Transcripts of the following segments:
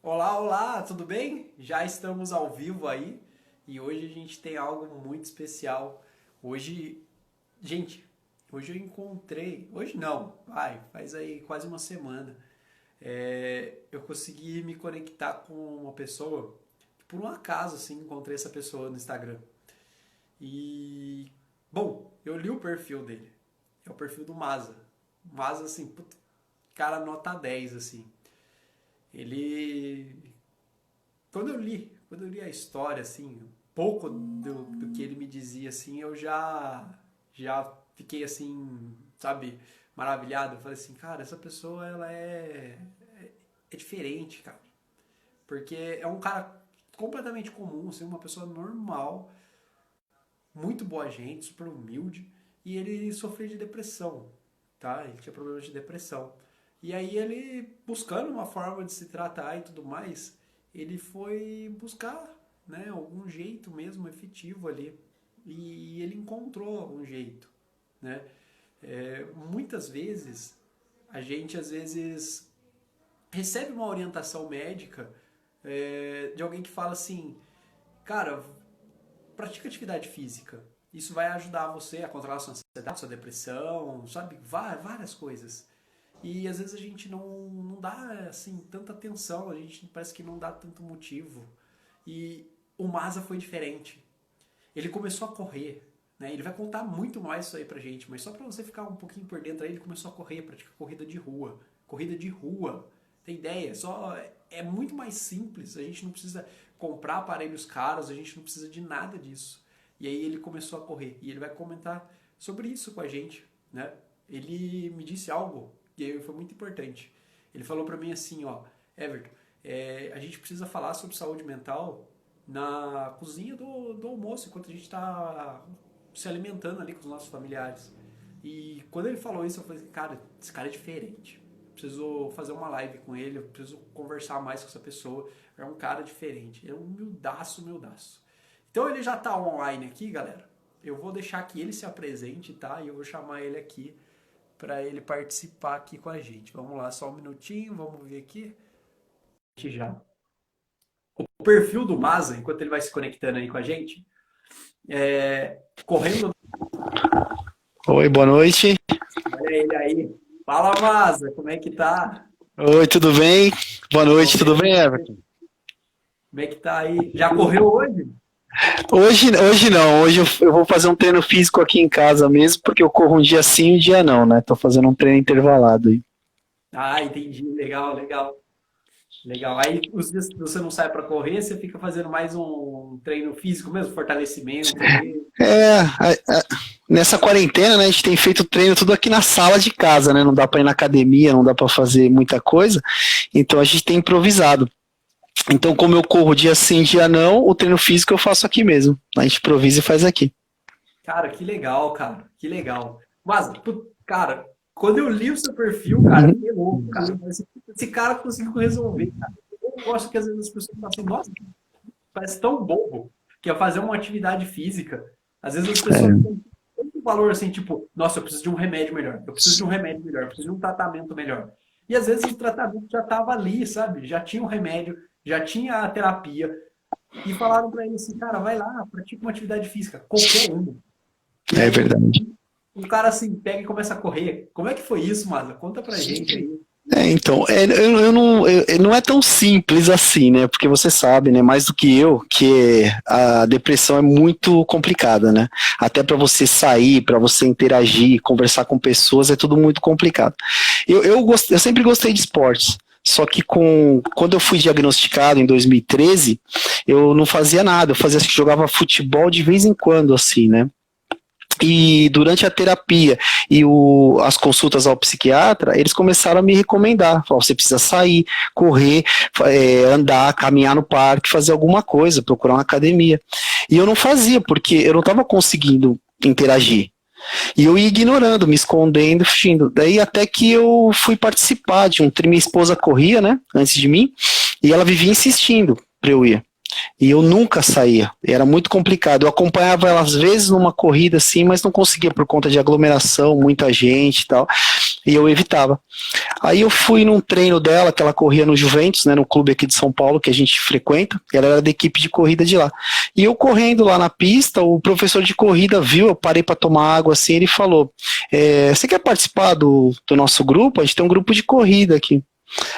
Olá, olá, tudo bem? Já estamos ao vivo aí e hoje a gente tem algo muito especial. Hoje, gente, hoje eu encontrei, hoje não, faz aí quase uma semana. Eu consegui me conectar com uma pessoa, que por um acaso assim, encontrei essa pessoa no Instagram. E, bom, eu li o perfil dele, é o perfil do Maza. Maza, assim, puta, cara nota 10 assim. Ele quando eu li a história, assim, um pouco do que ele me dizia, assim, já fiquei, assim, sabe, maravilhado. Eu falei assim, cara, essa pessoa, é diferente, cara. Porque é um cara completamente comum, assim, uma pessoa normal, muito boa gente, super humilde, e ele sofria de depressão, tá? Ele tinha problemas de depressão. E aí ele, buscando uma forma de se tratar e tudo mais, ele foi buscar, né, algum jeito mesmo efetivo ali. E ele encontrou algum jeito, né? Muitas vezes, a gente às vezes recebe uma orientação médica de alguém que fala assim, cara, pratica atividade física. Isso vai ajudar você a controlar a sua ansiedade, sua depressão, sabe? Várias coisas. E às vezes a gente não dá assim tanta atenção, a gente parece que não dá tanto motivo. E o Masa foi diferente. Ele começou a correr, né? Ele vai contar muito mais isso aí pra gente, mas só pra você ficar um pouquinho por dentro aí, ele começou a correr, praticar corrida de rua. Corrida de rua. Tem ideia? Só é muito mais simples, a gente não precisa comprar aparelhos caros, a gente não precisa de nada disso. E aí ele começou a correr e ele vai comentar sobre isso com a gente, né? Ele me disse algo que foi muito importante. Ele falou pra mim assim, ó, Everton, a gente precisa falar sobre saúde mental na cozinha do almoço, enquanto a gente está se alimentando ali com os nossos familiares. E quando ele falou isso, eu falei, cara, esse cara é diferente. Preciso fazer uma live com ele, eu preciso conversar mais com essa pessoa. É um cara diferente, é um humildaço, humildaço. Então ele já tá online aqui, galera. Eu vou deixar que ele se apresente, tá? E eu vou chamar ele aqui para ele participar aqui com a gente. Vamos lá, só um minutinho, vamos ver aqui. Já. O perfil do Maza, enquanto ele vai se conectando aí com a gente, correndo. Oi, boa noite. Olha ele aí. Fala, Maza, como é que tá? Oi, tudo bem? Boa Tô noite, tudo bem. bem, Everton? Como é que tá aí? Já correu hoje? Hoje não, hoje eu vou fazer um treino físico aqui em casa mesmo, porque eu corro um dia sim e um dia não, né? Tô fazendo um treino intervalado aí. Ah, entendi. Legal, legal. Legal. Aí, os dias que você não sai para correr, você fica fazendo mais um treino físico mesmo, fortalecimento ali. Nessa quarentena, né, a gente tem feito treino tudo aqui na sala de casa, né? Não dá pra ir na academia, não dá pra fazer muita coisa, então a gente tem improvisado. Então, como eu corro dia sim, dia não, o treino físico eu faço aqui mesmo. A gente improvisa e faz aqui. Cara, que legal, cara. Que legal. Mas, cara, quando eu li o seu perfil, cara, eu Uhum. fiquei louco, cara. Esse cara conseguiu resolver, cara. Eu gosto que às vezes as pessoas falam assim, nossa, parece tão bobo que é fazer uma atividade física. Às vezes as pessoas É, têm tanto valor assim, tipo, nossa, eu preciso de um remédio melhor, eu preciso de um remédio melhor, eu preciso de um tratamento melhor. E às vezes o tratamento já estava ali, sabe? Já tinha o remédio, já tinha a terapia. E falaram pra ele assim, cara, vai lá, pratica uma atividade física, qualquer uma. E é aí verdade. o cara assim pega e começa a correr. Como é que foi isso, Maza? Conta pra gente aí. Não é tão simples assim, né? Porque você sabe, né, mais do que eu, que a depressão é muito complicada, né? Até para você sair, para você interagir, conversar com pessoas, é tudo muito complicado. Eu sempre gostei de esportes. Só que quando eu fui diagnosticado em 2013, eu não fazia nada, eu fazia, jogava futebol de vez em quando, assim, né? E durante a terapia e as consultas ao psiquiatra, eles começaram a me recomendar. Falaram, você precisa sair, correr, andar, caminhar no parque, fazer alguma coisa, procurar uma academia. E eu não fazia, porque eu não estava conseguindo interagir. E eu ia ignorando, me escondendo, fugindo. Daí até que eu fui participar de um treino, minha esposa corria, né, antes de mim, e ela vivia insistindo para eu ir. E eu nunca saía, era muito complicado. Eu acompanhava ela às vezes numa corrida assim, mas não conseguia por conta de aglomeração, muita gente e tal. E eu evitava. Aí eu fui num treino dela, que ela corria no Juventus, né, no clube aqui de São Paulo, que a gente frequenta, ela era da equipe de corrida de lá. E eu correndo lá na pista, o professor de corrida viu, eu parei para tomar água assim, ele falou, você quer participar do nosso grupo? A gente tem um grupo de corrida aqui.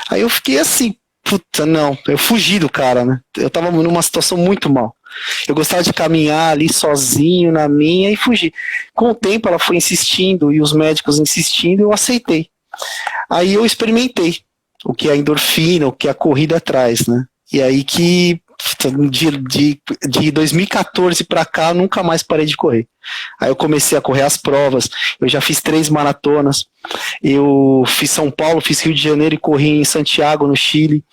Aí eu fiquei assim, puta, não, eu fugi do cara, né? Eu tava numa situação muito mal. Eu gostava de caminhar ali sozinho na minha e fugir. Com o tempo ela foi insistindo e os médicos insistindo, eu aceitei. Aí eu experimentei o que a endorfina, o que a corrida traz, né? E aí que de 2014 para cá eu nunca mais parei de correr. Aí eu comecei a correr as provas, eu já fiz 3 maratonas, eu fiz São Paulo, fiz Rio de Janeiro e corri em Santiago, no Chile.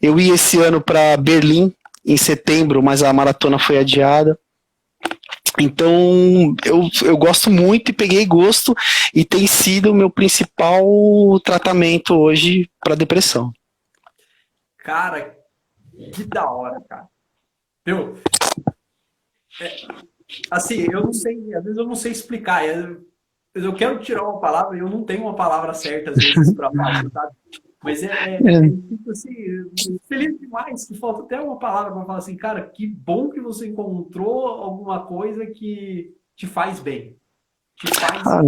Eu ia esse ano para Berlim, em setembro, mas a maratona foi adiada. Então, eu gosto muito e peguei gosto e tem sido o meu principal tratamento hoje para depressão. Cara, que da hora, cara. Viu? Assim, eu não sei, às vezes eu não sei explicar. Eu quero tirar uma palavra e eu não tenho uma palavra certa, às vezes, para falar, sabe? Mas tipo assim, feliz demais, que falta até uma palavra para falar assim, cara, que bom que você encontrou alguma coisa que te faz bem. Te faz. Ah,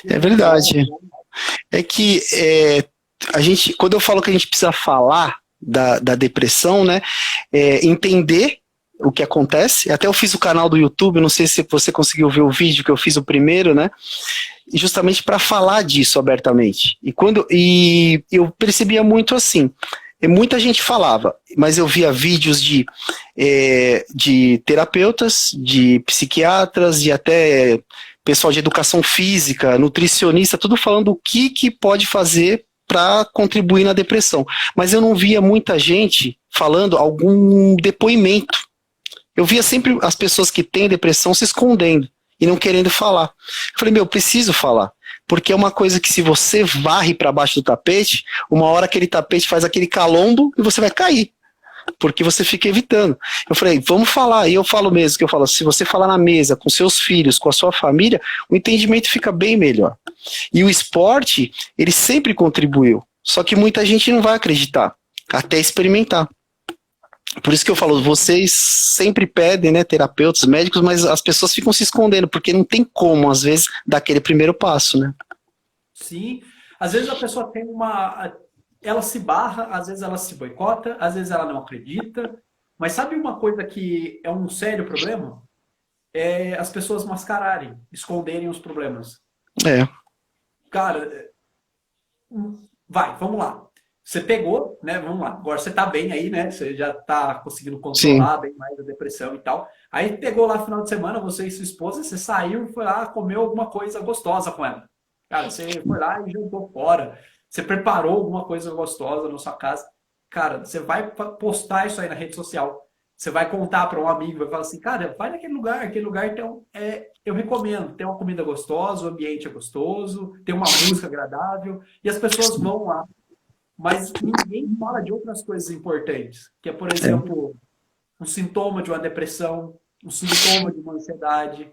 é verdade. É que a gente, quando eu falo que a gente precisa falar da depressão, né, entender o que acontece. Até eu fiz o canal do YouTube, não sei se você conseguiu ver o vídeo que eu fiz o primeiro, né? Justamente para falar disso abertamente. E eu percebia muito assim. Muita gente falava, mas eu via vídeos de terapeutas, de psiquiatras, de até pessoal de educação física, nutricionista, tudo falando o que pode fazer para contribuir na depressão. Mas eu não via muita gente falando algum depoimento. Eu via sempre as pessoas que têm depressão se escondendo e não querendo falar. Eu falei, eu preciso falar. Porque é uma coisa que se você varre para baixo do tapete, uma hora aquele tapete faz aquele calombo e você vai cair. Porque você fica evitando. Eu falei, vamos falar. E eu falo mesmo, que eu falo, se você falar na mesa, com seus filhos, com a sua família, o entendimento fica bem melhor. E o esporte, ele sempre contribuiu. Só que muita gente não vai acreditar, até experimentar. Por isso que eu falo, vocês sempre pedem, né, terapeutas, médicos, mas as pessoas ficam se escondendo, porque não tem como, às vezes, dar aquele primeiro passo, né? Sim, às vezes a pessoa tem ela se barra, às vezes ela se boicota, às vezes ela não acredita, mas sabe uma coisa que é um sério problema? É as pessoas mascararem, esconderem os problemas. É. Cara, vamos lá. Você pegou, né? Vamos lá. Agora você tá bem aí, né? Você já tá conseguindo Sim. controlar bem mais a depressão e tal. Aí pegou lá final de semana, você e sua esposa, você saiu e foi lá, comeu alguma coisa gostosa com ela. Cara, você foi lá e jantou fora. Você preparou alguma coisa gostosa na sua casa. Cara, você vai postar isso aí na rede social. Você vai contar para um amigo, vai falar assim, cara, vai naquele lugar, aquele lugar então, eu recomendo. Tem uma comida gostosa, o ambiente é gostoso, tem uma música agradável, e as pessoas vão lá. Mas ninguém fala de outras coisas importantes, que é, por exemplo, um sintoma de uma depressão, um sintoma de uma ansiedade.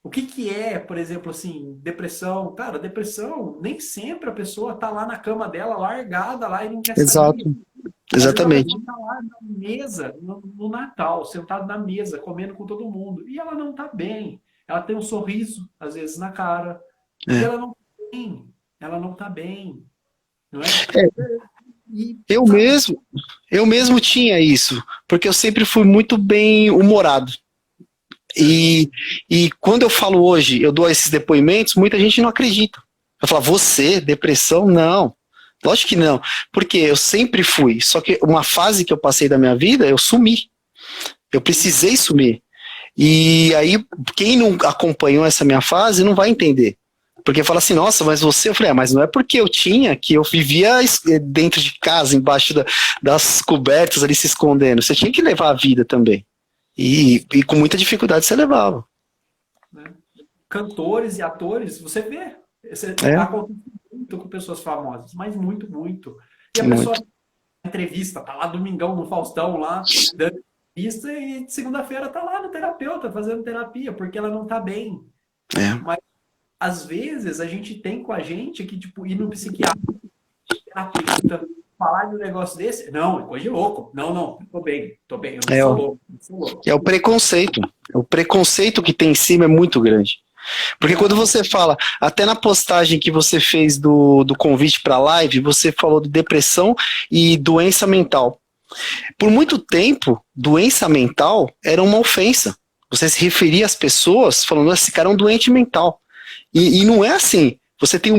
O que é, por exemplo, assim, depressão? Cara, depressão, nem sempre a pessoa tá lá na cama dela, largada lá e não quer Exato. sair. Às vezes a Exatamente. pessoa tá lá na mesa, no Natal, sentado na mesa, comendo com todo mundo. E ela não tá bem. Ela tem um sorriso, às vezes, na cara. E É. ela não tá bem. Ela não tá bem. Não é? E, Eu sabe, mesmo, eu mesmo tinha isso, porque eu sempre fui muito bem humorado. E quando eu falo hoje, eu dou esses depoimentos, muita gente não acredita. Eu falo, você, depressão? Não. Lógico que não. Porque eu sempre fui. Só que uma fase que eu passei da minha vida, eu sumi. Eu precisei sumir. E aí, quem não acompanhou essa minha fase não vai entender. Porque fala assim, nossa, mas você... Eu falei, mas não é porque eu tinha que eu vivia dentro de casa, embaixo das cobertas ali se escondendo. Você tinha que levar a vida também. E com muita dificuldade você levava. né? Cantores e atores, você vê. Você É, acontece muito com pessoas famosas, mas muito, muito. E a pessoa muito. entrevista, tá lá domingão no Faustão, lá, dando entrevista, e segunda-feira tá lá no terapeuta, fazendo terapia, porque ela não tá bem. É. Mas às vezes a gente tem com a gente que, tipo, ir no psiquiatra, terapeuta, falar de um negócio desse, não, é coisa de louco. Não, não, tô bem, eu não É, sou louco, não sou louco. é o preconceito. O preconceito que tem em cima é muito grande. Porque quando você fala, até na postagem que você fez do convite para a live, você falou de depressão e doença mental. Por muito tempo, doença mental era uma ofensa. Você se referia às pessoas falando, esse cara é um doente mental. E não é assim. Você tem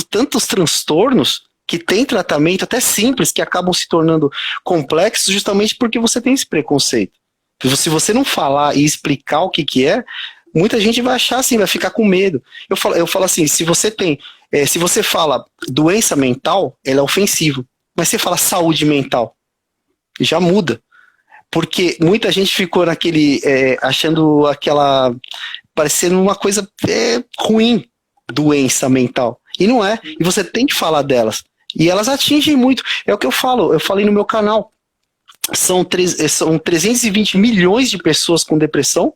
tantos transtornos que tem tratamento até simples, que acabam se tornando complexos justamente porque você tem esse preconceito. Se você não falar e explicar o que é, muita gente vai achar assim, vai ficar com medo. Eu falo assim, se você fala doença mental, ela é ofensivo. Mas se você fala saúde mental, já muda. Porque muita gente ficou achando parecendo uma coisa ruim, doença mental. E não é. E você tem que falar delas. E elas atingem muito. É o que eu falo, eu falei no meu canal. São 320 milhões de pessoas com depressão.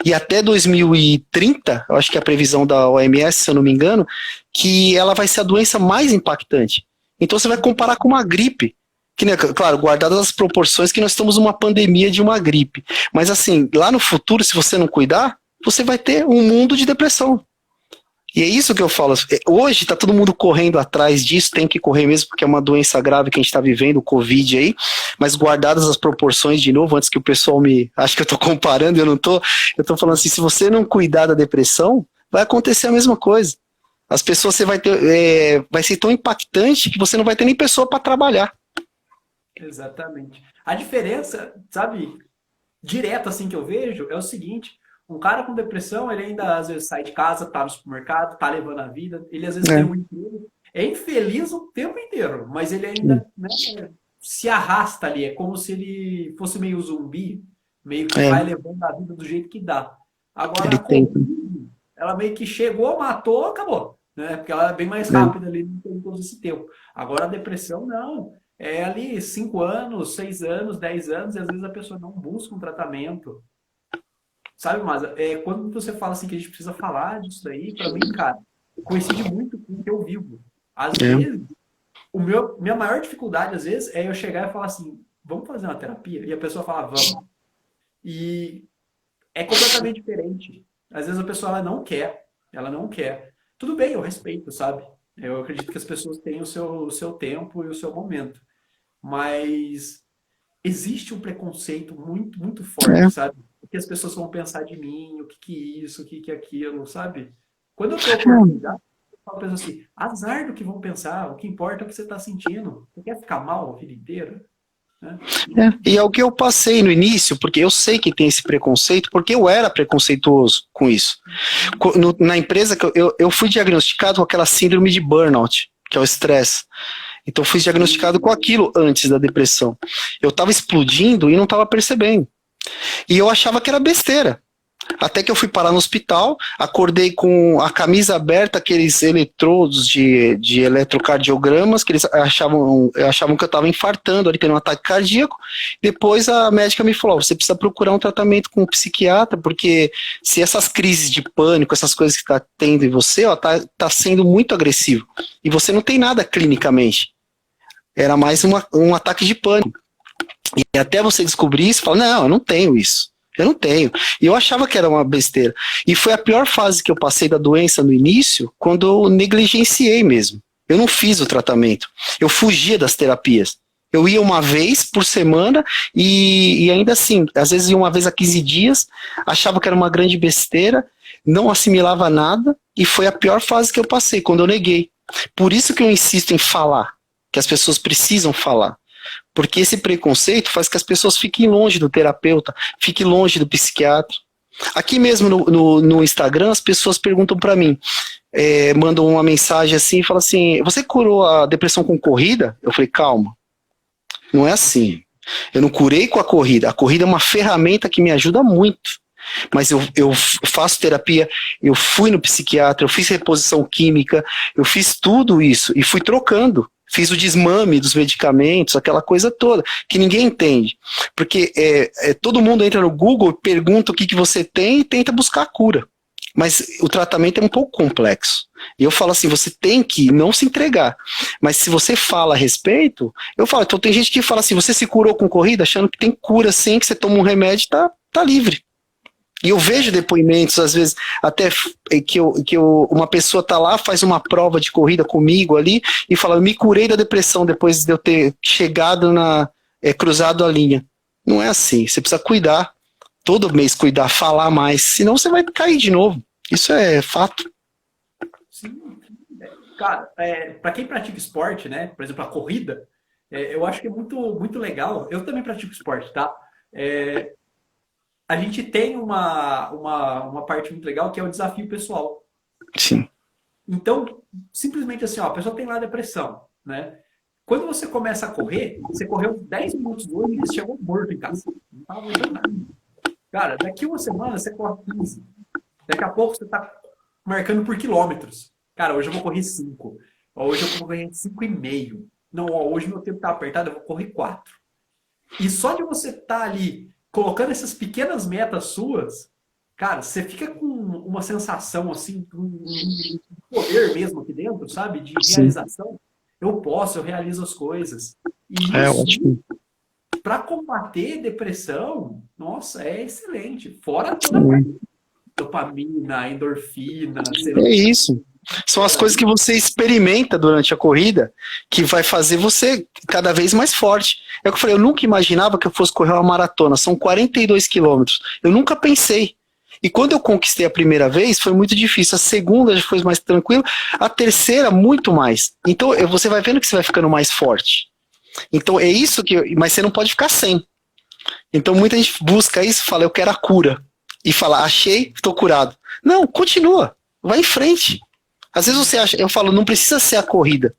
E até 2030, eu acho que é a previsão da OMS, se eu não me engano, que ela vai ser a doença mais impactante. Então você vai comparar com uma gripe. Que, né, claro, guardadas as proporções que nós estamos numa pandemia de uma gripe. Mas assim, lá no futuro, se você não cuidar, você vai ter um mundo de depressão. E é isso que eu falo. Hoje está todo mundo correndo atrás disso, tem que correr mesmo, porque é uma doença grave que a gente está vivendo, o Covid aí, mas guardadas as proporções, de novo, antes que o pessoal acho que eu estou comparando, eu estou falando assim, se você não cuidar da depressão, vai acontecer a mesma coisa. As pessoas, você vai ter, vai ser tão impactante que você não vai ter nem pessoa para trabalhar. Exatamente. A diferença, sabe, direta assim que eu vejo, é o seguinte: um cara com depressão, ele ainda às vezes sai de casa, tá no supermercado, tá levando a vida, ele às vezes tem um emprego, é infeliz o tempo inteiro, mas ele ainda, né, se arrasta ali, é como se ele fosse meio zumbi, meio que vai levando a vida do jeito que dá. Agora, a Covid, ela meio que chegou, matou, acabou, né? Porque ela é bem mais rápida ali, não tem todo esse tempo. Agora a depressão, não. É ali 5 anos, 6 anos, 10 anos, e às vezes a pessoa não busca um tratamento. Sabe, mas quando você fala assim que a gente precisa falar disso daí, pra mim, cara, coincide muito com o que eu vivo. Às vezes, minha maior dificuldade, às vezes, é eu chegar e falar assim, vamos fazer uma terapia? E a pessoa fala, vamos. E é completamente diferente. Às vezes a pessoa ela não quer. Tudo bem, eu respeito, sabe? Eu acredito que as pessoas têm o seu tempo e o seu momento. Mas existe um preconceito muito, muito forte, sabe? O que as pessoas vão pensar de mim, o que que é isso, o que que é aquilo, sabe? Quando eu tenho oportunidade, eu penso assim, azar do que vão pensar, o que importa é o que você está sentindo. Você quer ficar mal a vida inteira? Né? E é o que eu passei no início, porque eu sei que tem esse preconceito, porque eu era preconceituoso com isso. Na empresa que eu fui diagnosticado com aquela síndrome de burnout, que é o estresse. Então fui diagnosticado com aquilo antes da depressão. Eu estava explodindo e não estava percebendo. E eu achava que era besteira. Até que eu fui parar no hospital, acordei com a camisa aberta, aqueles eletrodos de eletrocardiogramas, que eles achavam que eu estava infartando, ali tendo um ataque cardíaco. Depois a médica me falou, você precisa procurar um tratamento com um psiquiatra, porque se essas crises de pânico, essas coisas que está tendo em você, tá sendo muito agressivo. E você não tem nada clinicamente. Era mais um ataque de pânico. E até você descobrir isso, fala, não, eu não tenho isso. Eu não tenho. E eu achava que era uma besteira. E foi a pior fase que eu passei da doença no início, quando eu negligenciei mesmo. Eu não fiz o tratamento. Eu fugia das terapias. Eu ia uma vez por semana e ainda assim, às vezes ia uma vez a 15 dias, achava que era uma grande besteira, não assimilava nada e foi a pior fase que eu passei, quando eu neguei. Por isso que eu insisto em falar, que as pessoas precisam falar. Porque esse preconceito faz que as pessoas fiquem longe do terapeuta, fiquem longe do psiquiatra. Aqui mesmo no Instagram, as pessoas perguntam para mim, mandam uma mensagem assim, falam assim, você curou a depressão com corrida? Eu falei, calma, não é assim. Eu não curei com a corrida é uma ferramenta que me ajuda muito. Mas eu faço terapia, eu fui no psiquiatra, eu fiz reposição química, eu fiz tudo isso e fui trocando. Fiz o desmame dos medicamentos, aquela coisa toda, que ninguém entende. Porque todo mundo entra no Google, pergunta o que você tem e tenta buscar a cura. Mas o tratamento é um pouco complexo. E eu falo assim, você tem que não se entregar. Mas se você fala a respeito, eu falo, então tem gente que fala assim, você se curou com corrida, achando que tem cura sim, que você toma um remédio e tá livre. E eu vejo depoimentos, às vezes, até uma pessoa tá lá, faz uma prova de corrida comigo ali, e fala, eu me curei da depressão depois de eu ter chegado cruzado a linha. Não é assim, você precisa cuidar, todo mês cuidar, falar mais, senão você vai cair de novo. Isso é fato. Sim. Cara, para quem pratica esporte, né? Por exemplo, a corrida, eu acho que é muito, muito legal. Eu também pratico esporte, tá? É, a gente tem uma parte muito legal que é o desafio pessoal. Sim. Então, simplesmente assim, ó, a pessoa tem lá depressão, né? Quando você começa a correr, você correu 10 minutos hoje e você chegou morto em casa. Não estava aguentando nada. Cara, daqui uma semana você corre 15. Daqui a pouco você está marcando por quilômetros. Cara, hoje eu vou correr 5. Hoje eu vou correr 5,5. Não, ó, hoje meu tempo está apertado, eu vou correr 4. E só de você estar ali colocando essas pequenas metas suas, cara, você fica com uma sensação assim, um poder mesmo aqui dentro, sabe? De Sim. realização. Eu posso, eu realizo as coisas. E É isso, ótimo. para combater depressão, nossa, é excelente. Fora toda a parte de dopamina, endorfina, É serotonina. isso. São as coisas que você experimenta durante a corrida que vai fazer você cada vez mais forte. É o que eu falei, eu nunca imaginava que eu fosse correr uma maratona, são 42 quilômetros. Eu nunca pensei. E quando eu conquistei a primeira vez, foi muito difícil. A segunda já foi mais tranquilo. A terceira, muito mais. Então, você vai vendo que você vai ficando mais forte. Então, é isso que. Mas você não pode ficar sem. Então, muita gente busca isso e fala, eu quero a cura. E fala, achei, estou curado. Não, continua. Vai em frente. Às vezes você acha, eu falo, não precisa ser a corrida.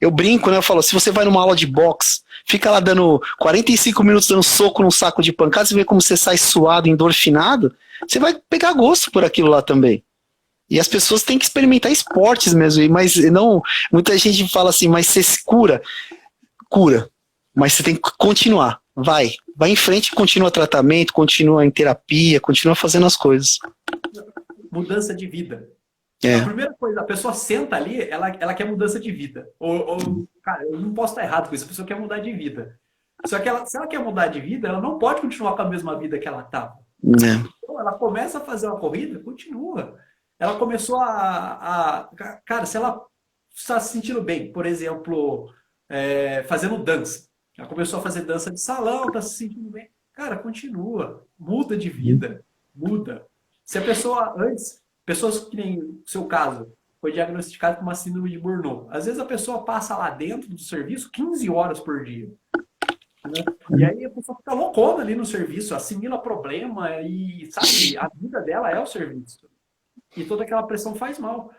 Eu brinco, né? Eu falo, se você vai numa aula de boxe, fica lá dando 45 minutos dando soco num saco de pancada, você vê como você sai suado, endorfinado, você vai pegar gosto por aquilo lá também. E as pessoas têm que experimentar esportes mesmo, mas não, muita gente fala assim, mas você se cura, cura, mas você tem que continuar. Vai em frente, continua tratamento, continua em terapia, continua fazendo as coisas. Mudança de vida. A É, primeira coisa, a pessoa senta ali, ela quer mudança de vida. Cara, eu não posso estar errado com isso, a pessoa quer mudar de vida. Só que se ela quer mudar de vida, ela não pode continuar com a mesma vida que ela estava. né? Então, ela começa a fazer uma corrida, continua. Ela começou cara, se ela está se sentindo bem, por exemplo, fazendo dança. Ela começou a fazer dança de salão, está se sentindo bem. Cara, continua. Muda de vida. Muda. Se a pessoa antes, pessoas que nem o seu caso, foi diagnosticado com uma síndrome de Burnout. Às vezes a pessoa passa lá dentro do serviço 15 horas por dia. Né? E aí a pessoa fica loucona ali no serviço, assimila problema e, sabe, a vida dela é o serviço. E toda aquela pressão faz mal.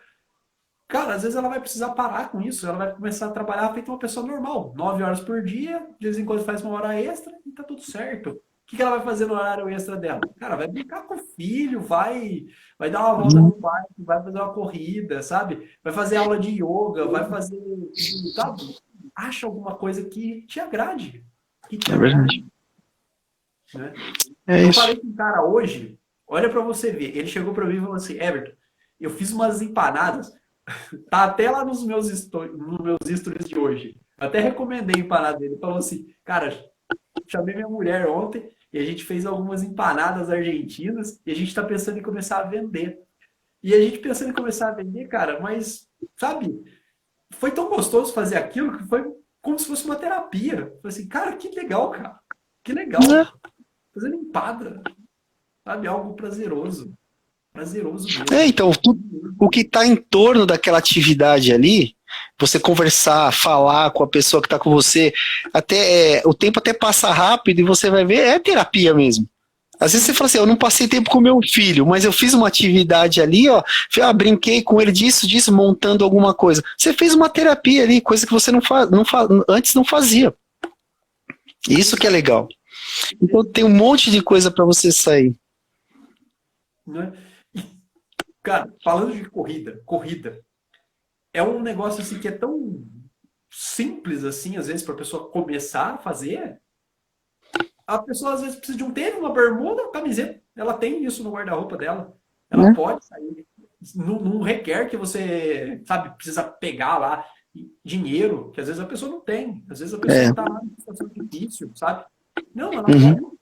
Cara, às vezes ela vai precisar parar com isso, ela vai começar a trabalhar feito uma pessoa normal, 9 horas por dia, de vez em quando faz uma hora extra e tá tudo certo. O que ela vai fazer no horário extra dela? Cara, vai brincar com o filho, vai dar uma volta no parque, vai fazer uma corrida, sabe? Vai fazer aula de yoga, vai fazer, sabe? Acha alguma coisa que te agrade, que te É verdade. agrade, né? É Eu isso. falei com um cara hoje, olha pra você ver, ele chegou pra mim e falou assim, Everton, eu fiz umas empanadas. Tá até lá nos meus stories de hoje. Até recomendei a empanada dele. Ele falou assim, cara, chamei minha mulher ontem e a gente fez algumas empanadas argentinas e a gente tá pensando em começar a vender. E a gente pensando em começar a vender, cara, mas, sabe, foi tão gostoso fazer aquilo que foi como se fosse uma terapia. Eu falei assim, cara, que legal, cara. Que É. legal. Fazendo empada, sabe? Algo prazeroso. Prazeroso É, mesmo. então, o que está em torno daquela atividade ali, você conversar, falar com a pessoa que está com você, o tempo até passa rápido e você vai ver, é terapia mesmo. Às vezes você Sim, fala assim, eu não passei tempo com meu filho, mas eu fiz uma atividade ali, ó, brinquei com ele disso, montando alguma coisa. Você fez uma terapia ali, coisa que você antes não fazia. Isso que é exato. legal. Então tem um monte de coisa para você sair. Né? Cara, falando de corrida é um negócio assim que é tão simples assim, às vezes, para a pessoa começar a fazer. A pessoa às vezes precisa de um tênis, uma bermuda, uma camiseta. Ela tem isso no guarda-roupa dela. Ela Né? pode sair. não requer que você, sabe, precisa pegar lá dinheiro, que às vezes a pessoa não tem. Às vezes a pessoa É. está lá numa situação difícil, sabe? Não, ela Uhum. pode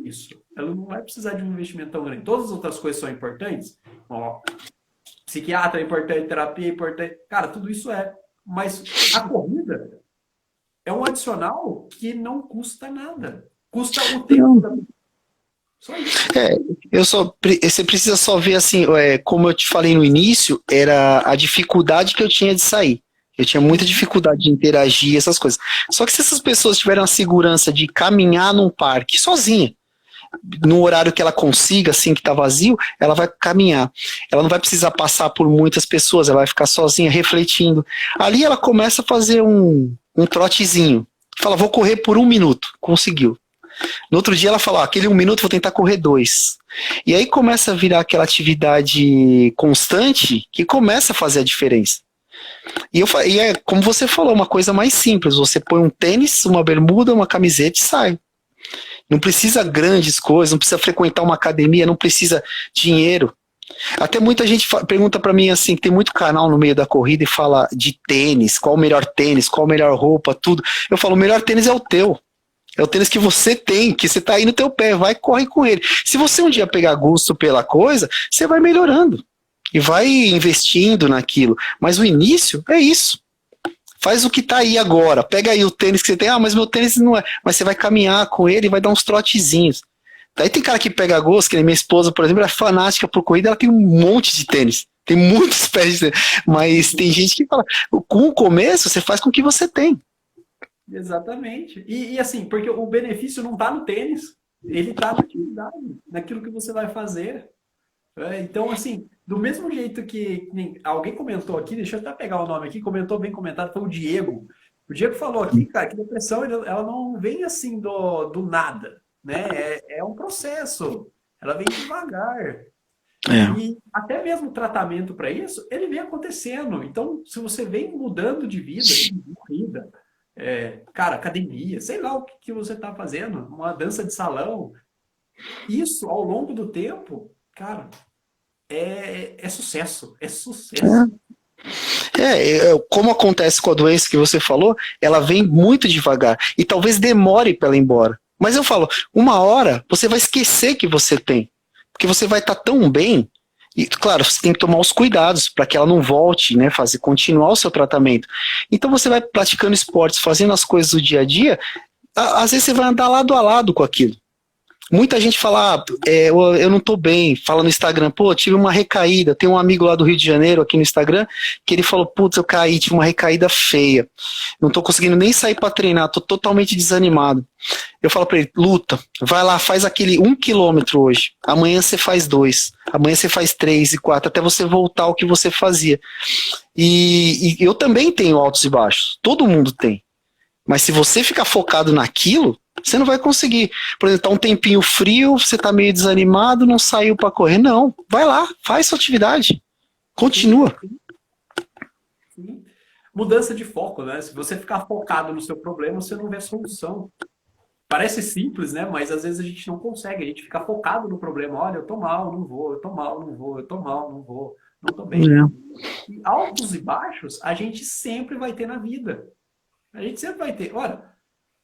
isso. Ela não vai precisar de um investimento tão grande. Todas as outras coisas são importantes. Ó, psiquiatra é importante, terapia é importante. Cara, tudo isso é. Mas a corrida é um adicional que não custa nada. Custa o tempo Não. da pessoa. Só isso. É, você precisa só ver assim, como eu te falei no início, era a dificuldade que eu tinha de sair. Eu tinha muita Uhum. dificuldade de interagir, essas coisas. Só que se essas pessoas tiverem a segurança de caminhar num parque sozinha, no horário que ela consiga, assim, que tá vazio, ela vai caminhar. Ela não vai precisar passar por muitas pessoas, ela vai ficar sozinha, refletindo. Ali ela começa a fazer um trotezinho. Fala, vou correr por 1 minuto. Conseguiu. No outro dia ela fala, aquele 1 minuto vou tentar correr 2. E aí começa a virar aquela atividade constante que começa a fazer a diferença. E é como você falou, uma coisa mais simples. Você põe um tênis, uma bermuda, uma camiseta e sai. Não precisa grandes coisas, não precisa frequentar uma academia, não precisa dinheiro. Até muita gente pergunta pra mim assim, tem muito canal no meio da corrida e fala de tênis, qual a melhor roupa, tudo. Eu falo, o melhor tênis é o teu. É o tênis que você tem, que você tá aí no teu pé, vai, corre com ele. Se você um dia pegar gosto pela coisa, você vai melhorando e vai investindo naquilo. Mas o início é isso. Faz o que tá aí agora. Pega aí o tênis que você tem. Ah, mas meu tênis não é. Mas você vai caminhar com ele e vai dar uns trotezinhos. Daí tem cara que pega gosto, que nem minha esposa, por exemplo, é fanática por corrida, ela tem um monte de tênis. Tem muitos pés de tênis. Mas tem gente que fala, com o começo, você faz com o que você tem. Exatamente. E assim, porque o benefício não está no tênis, ele está na atividade, naquilo que você vai fazer. Então, assim, do mesmo jeito que alguém comentou aqui, deixa eu até pegar o nome aqui, comentou bem comentado, foi o Diego. O Diego falou aqui, cara, que depressão ela não vem assim do nada, né? É um processo, ela vem devagar. É. E até mesmo o tratamento para isso, ele vem acontecendo. Então, se você vem mudando de vida, de corrida, cara, academia, sei lá o que você está fazendo, uma dança de salão, isso ao longo do tempo, cara, é sucesso, é sucesso. Como acontece com a doença que você falou, ela vem muito devagar e talvez demore para ela ir embora. Mas eu falo, uma hora você vai esquecer que você tem, porque você vai estar tão bem. E claro, você tem que tomar os cuidados para que ela não volte, né, continuar o seu tratamento. Então você vai praticando esportes, fazendo as coisas do dia a dia, às vezes você vai andar lado a lado com aquilo. Muita gente fala, eu não tô bem, fala no Instagram, pô, tive uma recaída. Tem um amigo lá do Rio de Janeiro, aqui no Instagram, que ele falou, putz, eu caí, tive uma recaída feia. Não tô conseguindo nem sair pra treinar, tô totalmente desanimado. Eu falo pra ele, luta, vai lá, faz aquele 1 quilômetro hoje. Amanhã você faz 2, amanhã você faz 3 e 4, até você voltar ao que você fazia. E eu também tenho altos e baixos, todo mundo tem. Mas se você ficar focado naquilo, você não vai conseguir. Por exemplo, tá um tempinho frio, você tá meio desanimado, não saiu para correr. Não, vai lá, faz sua atividade. Sim, Continua. sim. Mudança de foco, né? Se você ficar focado no seu problema, você não vê solução. Parece simples, né? Mas às vezes a gente não consegue, a gente fica focado no problema. Olha, eu tô mal, não vou, eu tô mal, não vou, eu tô mal, não vou, não tô bem. É. E altos e baixos a gente sempre vai ter na vida. A gente sempre vai ter. Olha,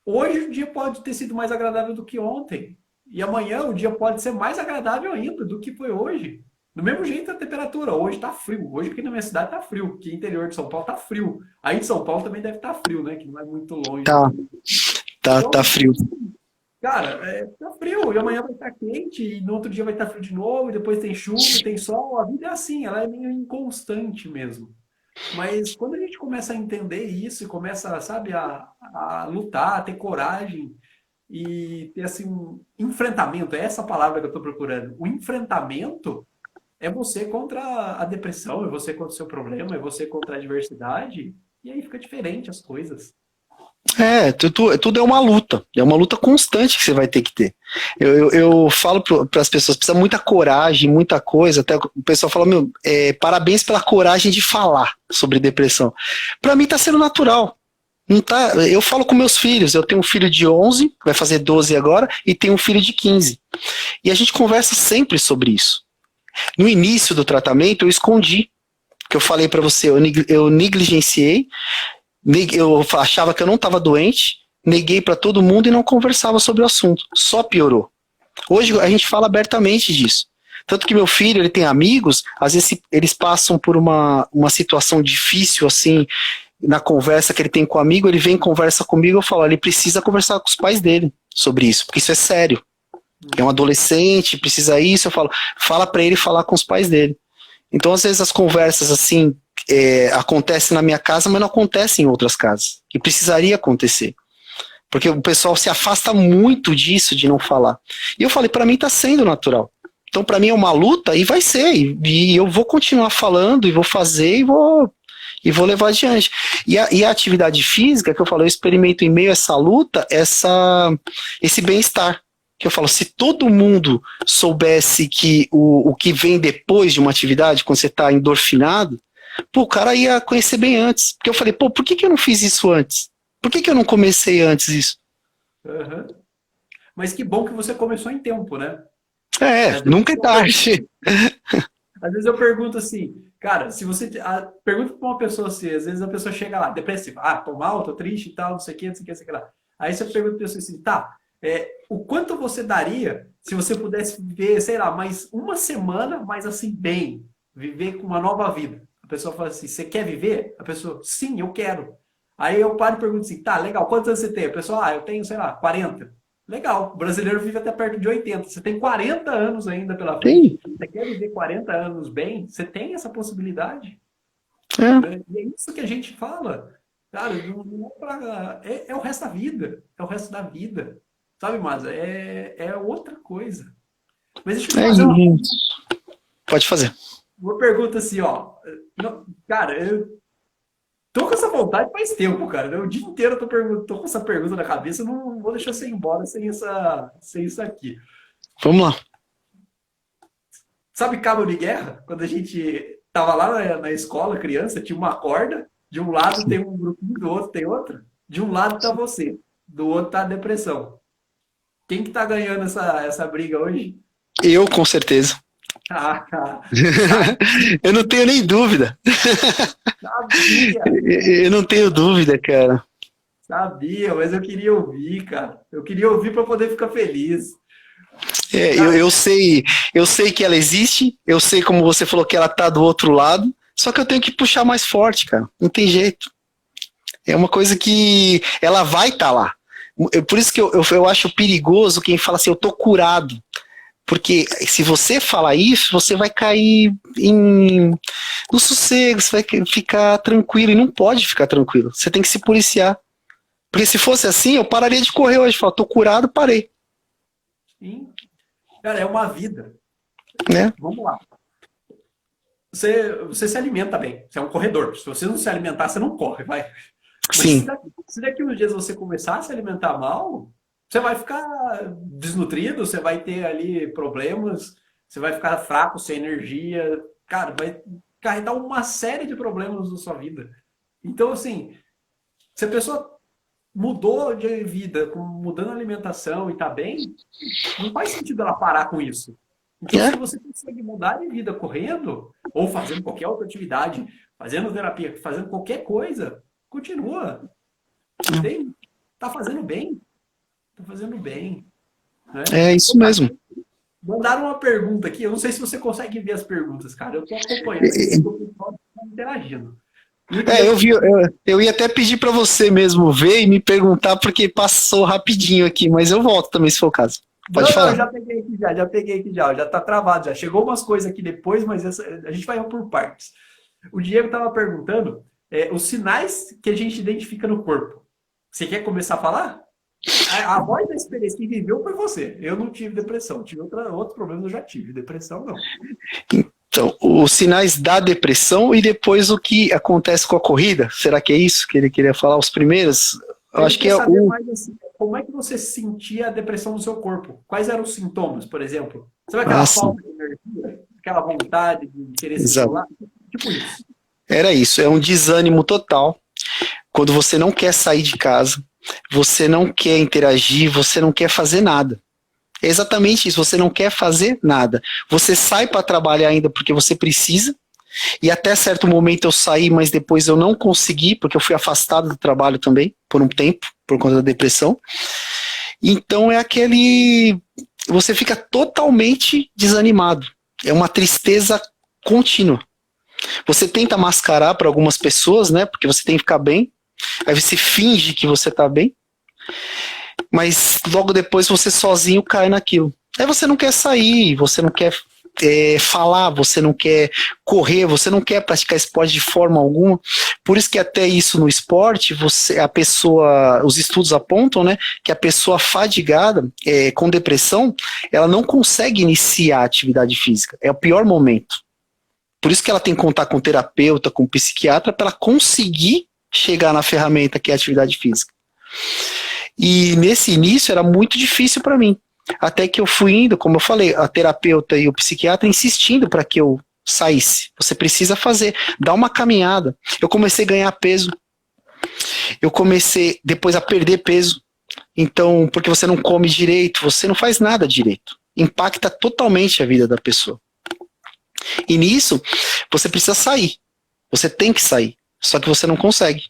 hoje o dia pode ter sido mais agradável do que ontem. E amanhã o dia pode ser mais agradável ainda do que foi hoje. Do mesmo jeito a temperatura. Hoje está frio. Hoje aqui na minha cidade está frio. Aqui no interior de São Paulo está frio. Aí em São Paulo também deve estar frio, né? Que não é muito longe Tá, daqui. tá Então, frio. cara, tá frio. E amanhã vai estar quente. E no outro dia vai estar frio de novo. E depois tem chuva, tem sol. A vida é assim. Ela é meio inconstante mesmo. Mas quando a gente começa a entender isso e começa, sabe, a lutar, a ter coragem e ter assim um enfrentamento, é essa palavra que eu estou procurando. O enfrentamento é você contra a depressão, é você contra o seu problema, é você contra a adversidade, e aí fica diferente as coisas. Tudo é uma luta constante que você vai ter que ter. Eu falo para as pessoas, precisa muita coragem, muita coisa. Até o pessoal fala, parabéns pela coragem de falar sobre depressão. Para mim está sendo natural. Não tá, eu falo com meus filhos, eu tenho um filho de 11, vai fazer 12 agora, e tenho um filho de 15. E a gente conversa sempre sobre isso. No início do tratamento, eu escondi, que eu falei para você, eu negligenciei, eu achava que eu não estava doente, neguei para todo mundo e não conversava sobre o assunto. Só piorou. Hoje a gente fala abertamente disso. Tanto que meu filho, ele tem amigos, às vezes eles passam por uma situação difícil, assim, na conversa que ele tem com o amigo, ele vem e conversa comigo, eu falo, ele precisa conversar com os pais dele sobre isso, porque isso é sério. É um adolescente, precisa isso, eu falo, fala para ele falar com os pais dele. Então, às vezes, as conversas, assim, acontecem na minha casa, mas não acontecem em outras casas. E precisaria acontecer. Porque o pessoal se afasta muito disso, de não falar. E eu falei, para mim tá sendo natural. Então, para mim é uma luta e vai ser. E eu vou continuar falando, e vou fazer, e vou levar adiante. E a atividade física, que eu falo, eu experimento em meio a essa luta, esse bem-estar. Que eu falo, se todo mundo soubesse que o que vem depois de uma atividade, quando você está endorfinado, pô, o cara ia conhecer bem antes. Porque eu falei, pô, por que eu não fiz isso antes? Por que eu não comecei antes isso? Uhum. Mas que bom que você começou em tempo, né? Nunca é tarde. Às vezes eu pergunto assim, cara, se você. Pergunta pra uma pessoa assim, às vezes a pessoa chega lá, depressiva, tô mal, tô triste e tal, não sei o que, não sei o que, não sei o que lá. Aí você pergunta pra pessoa assim, tá, o quanto você daria se você pudesse viver, sei lá, mais uma semana, mas assim, bem, viver com uma nova vida? A pessoa fala assim, você quer viver? A pessoa, sim, eu quero. Aí eu paro e pergunto assim, tá, legal, quantos anos você tem? A pessoa, eu tenho, sei lá, 40. Legal, o brasileiro vive até perto de 80. Você tem 40 anos ainda pela frente. Tem. Você quer viver 40 anos bem? Você tem essa possibilidade. É. Né? E é isso que a gente fala. Cara, não é o resto da vida. É o resto da vida. Sabe, mas é outra coisa. Mas deixa eu te fazer Isso. Pode fazer. uma pergunta assim, ó. Cara, eu tô com essa vontade faz tempo, cara. O dia inteiro tô com essa pergunta na cabeça, eu não vou deixar você ir embora sem isso aqui. Vamos lá. Sabe cabo de guerra? Quando a gente tava lá na escola, criança, tinha uma corda, de um lado tem um grupinho, do outro tem outro. De um lado tá você, do outro tá a depressão. Quem que tá ganhando essa briga hoje? Eu, com certeza. Eu não tenho nem dúvida. Sabia, Eu não tenho dúvida, cara. sabia, mas eu queria ouvir, cara. Eu queria ouvir para poder ficar feliz. Eu sei que ela existe, eu sei como você falou que ela tá do outro lado, só que eu tenho que puxar mais forte, cara. Não tem jeito. É uma coisa que ela vai estar lá. Por isso que eu acho perigoso quem fala assim, eu tô curado. Porque se você falar isso, você vai cair no sossego, você vai ficar tranquilo, e não pode ficar tranquilo. Você tem que se policiar. Porque se fosse assim, eu pararia de correr hoje. Falar, tô curado, parei. Sim. Cara, é uma vida. Né? Vamos lá. Você se alimenta bem. Você é um corredor. Se você não se alimentar, você não corre, vai. Mas Sim. se daqui uns dias você começar a se alimentar mal, você vai ficar desnutrido, você vai ter ali problemas, você vai ficar fraco, sem energia. Cara, vai carregar uma série de problemas na sua vida. Então, assim, se a pessoa mudou de vida, mudando a alimentação e tá bem, não faz sentido ela parar com isso. Então, se você consegue mudar de vida correndo, ou fazendo qualquer outra atividade, fazendo terapia, fazendo qualquer coisa, continua. Tá fazendo bem. Tá fazendo bem. Né? É isso mesmo. Mandaram uma pergunta aqui, eu não sei se você consegue ver as perguntas, cara. Eu tô acompanhando aqui, o pessoal tá interagindo. Eu ia até pedir para você mesmo ver e me perguntar, porque passou rapidinho aqui, mas eu volto também, se for o caso. Pode falar. Não, já peguei aqui já tá travado já. Chegou umas coisas aqui depois, mas a gente vai por partes. O Diego estava perguntando os sinais que a gente identifica no corpo. Você quer começar a falar? A voz da experiência que viveu foi você. Eu não tive depressão, tive outros problemas, eu já tive. Depressão, não. Então, os sinais da depressão e depois o que acontece com a corrida? Será que é isso que ele queria falar? Os primeiros? Eu acho que é saber mais assim, como é que você sentia a depressão no seu corpo? Quais eram os sintomas, por exemplo? Sabe aquela falta de energia? Aquela vontade de querer se isolar? Tipo isso. Era isso, é um desânimo total. Quando você não quer sair de casa, você não quer interagir, você não quer fazer nada. É exatamente isso, você não quer fazer nada. Você sai para trabalhar ainda porque você precisa, e até certo momento eu saí, mas depois eu não consegui, porque eu fui afastado do trabalho também, por um tempo, por conta da depressão. Então é aquele. Você fica totalmente desanimado. É uma tristeza contínua. Você tenta mascarar para algumas pessoas, né? Porque você tem que ficar bem. Aí você finge que você tá bem. Mas logo depois você sozinho cai naquilo. Aí você não quer sair, você não quer falar, você não quer correr, você não quer praticar esporte de forma alguma. Por isso que até isso no esporte, os estudos apontam, né, que a pessoa fadigada, com depressão, ela não consegue iniciar a atividade física. É o pior momento. Por isso que ela tem que contar com terapeuta, com psiquiatra, para ela conseguir chegar na ferramenta que é a atividade física. E nesse início era muito difícil para mim. Até que eu fui indo, como eu falei, a terapeuta e o psiquiatra insistindo para que eu saísse. Você precisa fazer, dá uma caminhada. Eu comecei a ganhar peso. Eu comecei depois a perder peso. Então, porque você não come direito, você não faz nada direito. Impacta totalmente a vida da pessoa. E nisso, você precisa sair. Você tem que sair. Só que você não consegue.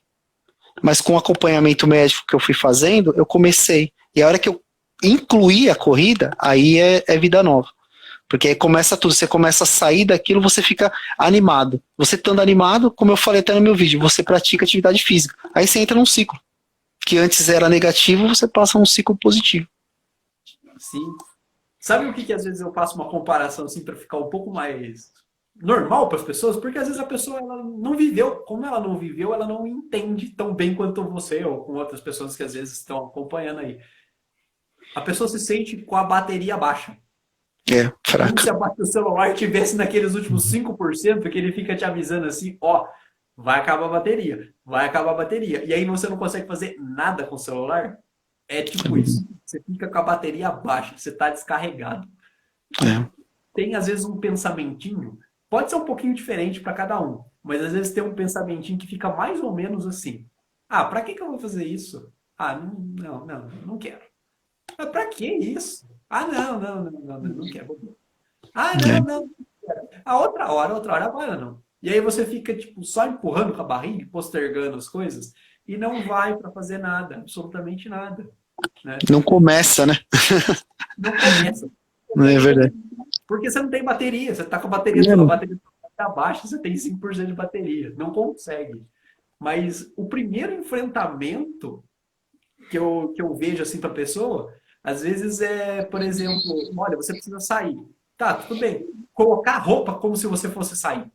Mas com o acompanhamento médico que eu fui fazendo, eu comecei. E a hora que eu incluí a corrida, aí é vida nova. Porque aí começa tudo, você começa a sair daquilo, você fica animado. Você estando animado, como eu falei até no meu vídeo, você pratica atividade física. Aí você entra num ciclo. Que antes era negativo, você passa num ciclo positivo. Sim. Sabe o que às vezes eu faço uma comparação assim para ficar um pouco mais normal para as pessoas? Porque às vezes a pessoa ela não viveu, como ela não viveu, ela não entende tão bem quanto você ou com outras pessoas que às vezes estão acompanhando aí. A pessoa se sente com a bateria baixa. Como Fraca. se o celular tivesse naqueles últimos 5% que ele fica te avisando assim, ó, vai acabar a bateria, vai acabar a bateria. E aí você não consegue fazer nada com o celular. É tipo isso. Você fica com a bateria baixa, você está descarregado. É. Tem às vezes um pensamentinho, pode ser um pouquinho diferente para cada um, mas às vezes tem um pensamentinho que fica mais ou menos assim. Ah, para que eu vou fazer isso? Ah, não quero. Ah, para que isso? Ah, não quero. Ah, não. A outra hora, agora não. E aí você fica, tipo, só empurrando com a barriga, postergando as coisas, e não vai para fazer nada, absolutamente nada, né? Não começa, né? Não começa. Não é verdade. Porque você não tem bateria, você tá com a bateria, a bateria tá baixa, você tem 5% de bateria. Não consegue. Mas o primeiro enfrentamento que eu vejo assim para a pessoa, às vezes é, por exemplo, olha, você precisa sair. Tá, tudo bem. Colocar roupa como se você fosse sair.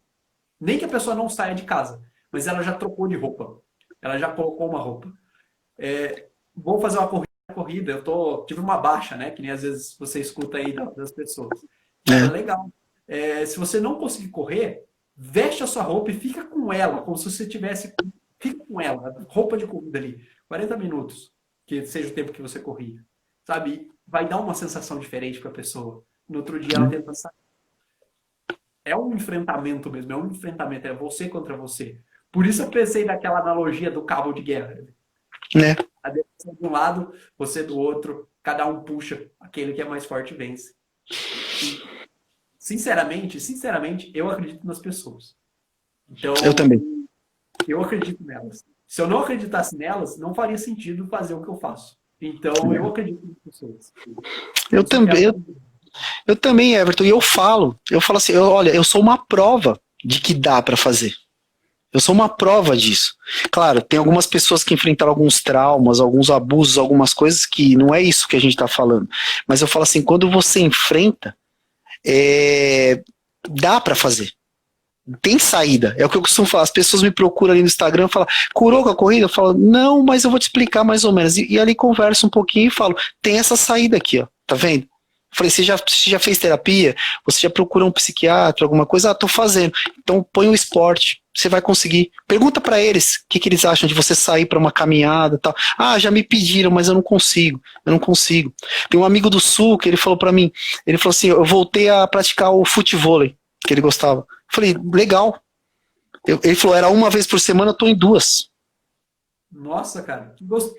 Nem que a pessoa não saia de casa, mas ela já trocou de roupa. Ela já colocou uma roupa. Vou fazer uma corrida, tive uma baixa, né? Que nem às vezes você escuta aí das pessoas. Cara, legal. Se você não conseguir correr, veste a sua roupa e fica com ela, como se você tivesse. Fica com ela, roupa de corrida ali, 40 minutos, que seja o tempo que você corria. Sabe? Vai dar uma sensação diferente para a pessoa. No outro dia ela tenta sair. É um enfrentamento mesmo, é um enfrentamento, é você contra você. Por isso eu pensei naquela analogia do cabo de guerra. Né? A depressão de um lado, você do outro, cada um puxa, aquele que é mais forte vence. E, sinceramente, eu acredito nas pessoas. Então, eu também. Eu acredito nelas. Se eu não acreditasse nelas, não faria sentido fazer o que eu faço. Então, eu acredito nas pessoas. Eu também, Everton, e eu falo assim, olha, eu sou uma prova de que dá para fazer. Eu sou uma prova disso. Claro, tem algumas pessoas que enfrentaram alguns traumas, alguns abusos, algumas coisas que não é isso que a gente está falando. Mas eu falo assim, quando você enfrenta, dá para fazer. Tem saída. É o que eu costumo falar. As pessoas me procuram ali no Instagram e falam, curou com a corrida? Eu falo, não, mas eu vou te explicar mais ou menos. E ali converso um pouquinho e falo, tem essa saída aqui, ó. Tá vendo? Eu falei, você já fez terapia? Você já procurou um psiquiatra, alguma coisa? Ah, tô fazendo. Então põe o esporte. Você vai conseguir. Pergunta para eles o que eles acham de você sair para uma caminhada e tal. Ah, já me pediram, mas eu não consigo. Tem um amigo do Sul que ele falou para mim, ele falou assim, eu voltei a praticar o futevôlei, que ele gostava. Eu falei, legal. Ele falou, era uma vez por semana, eu tô em 2. Nossa, cara,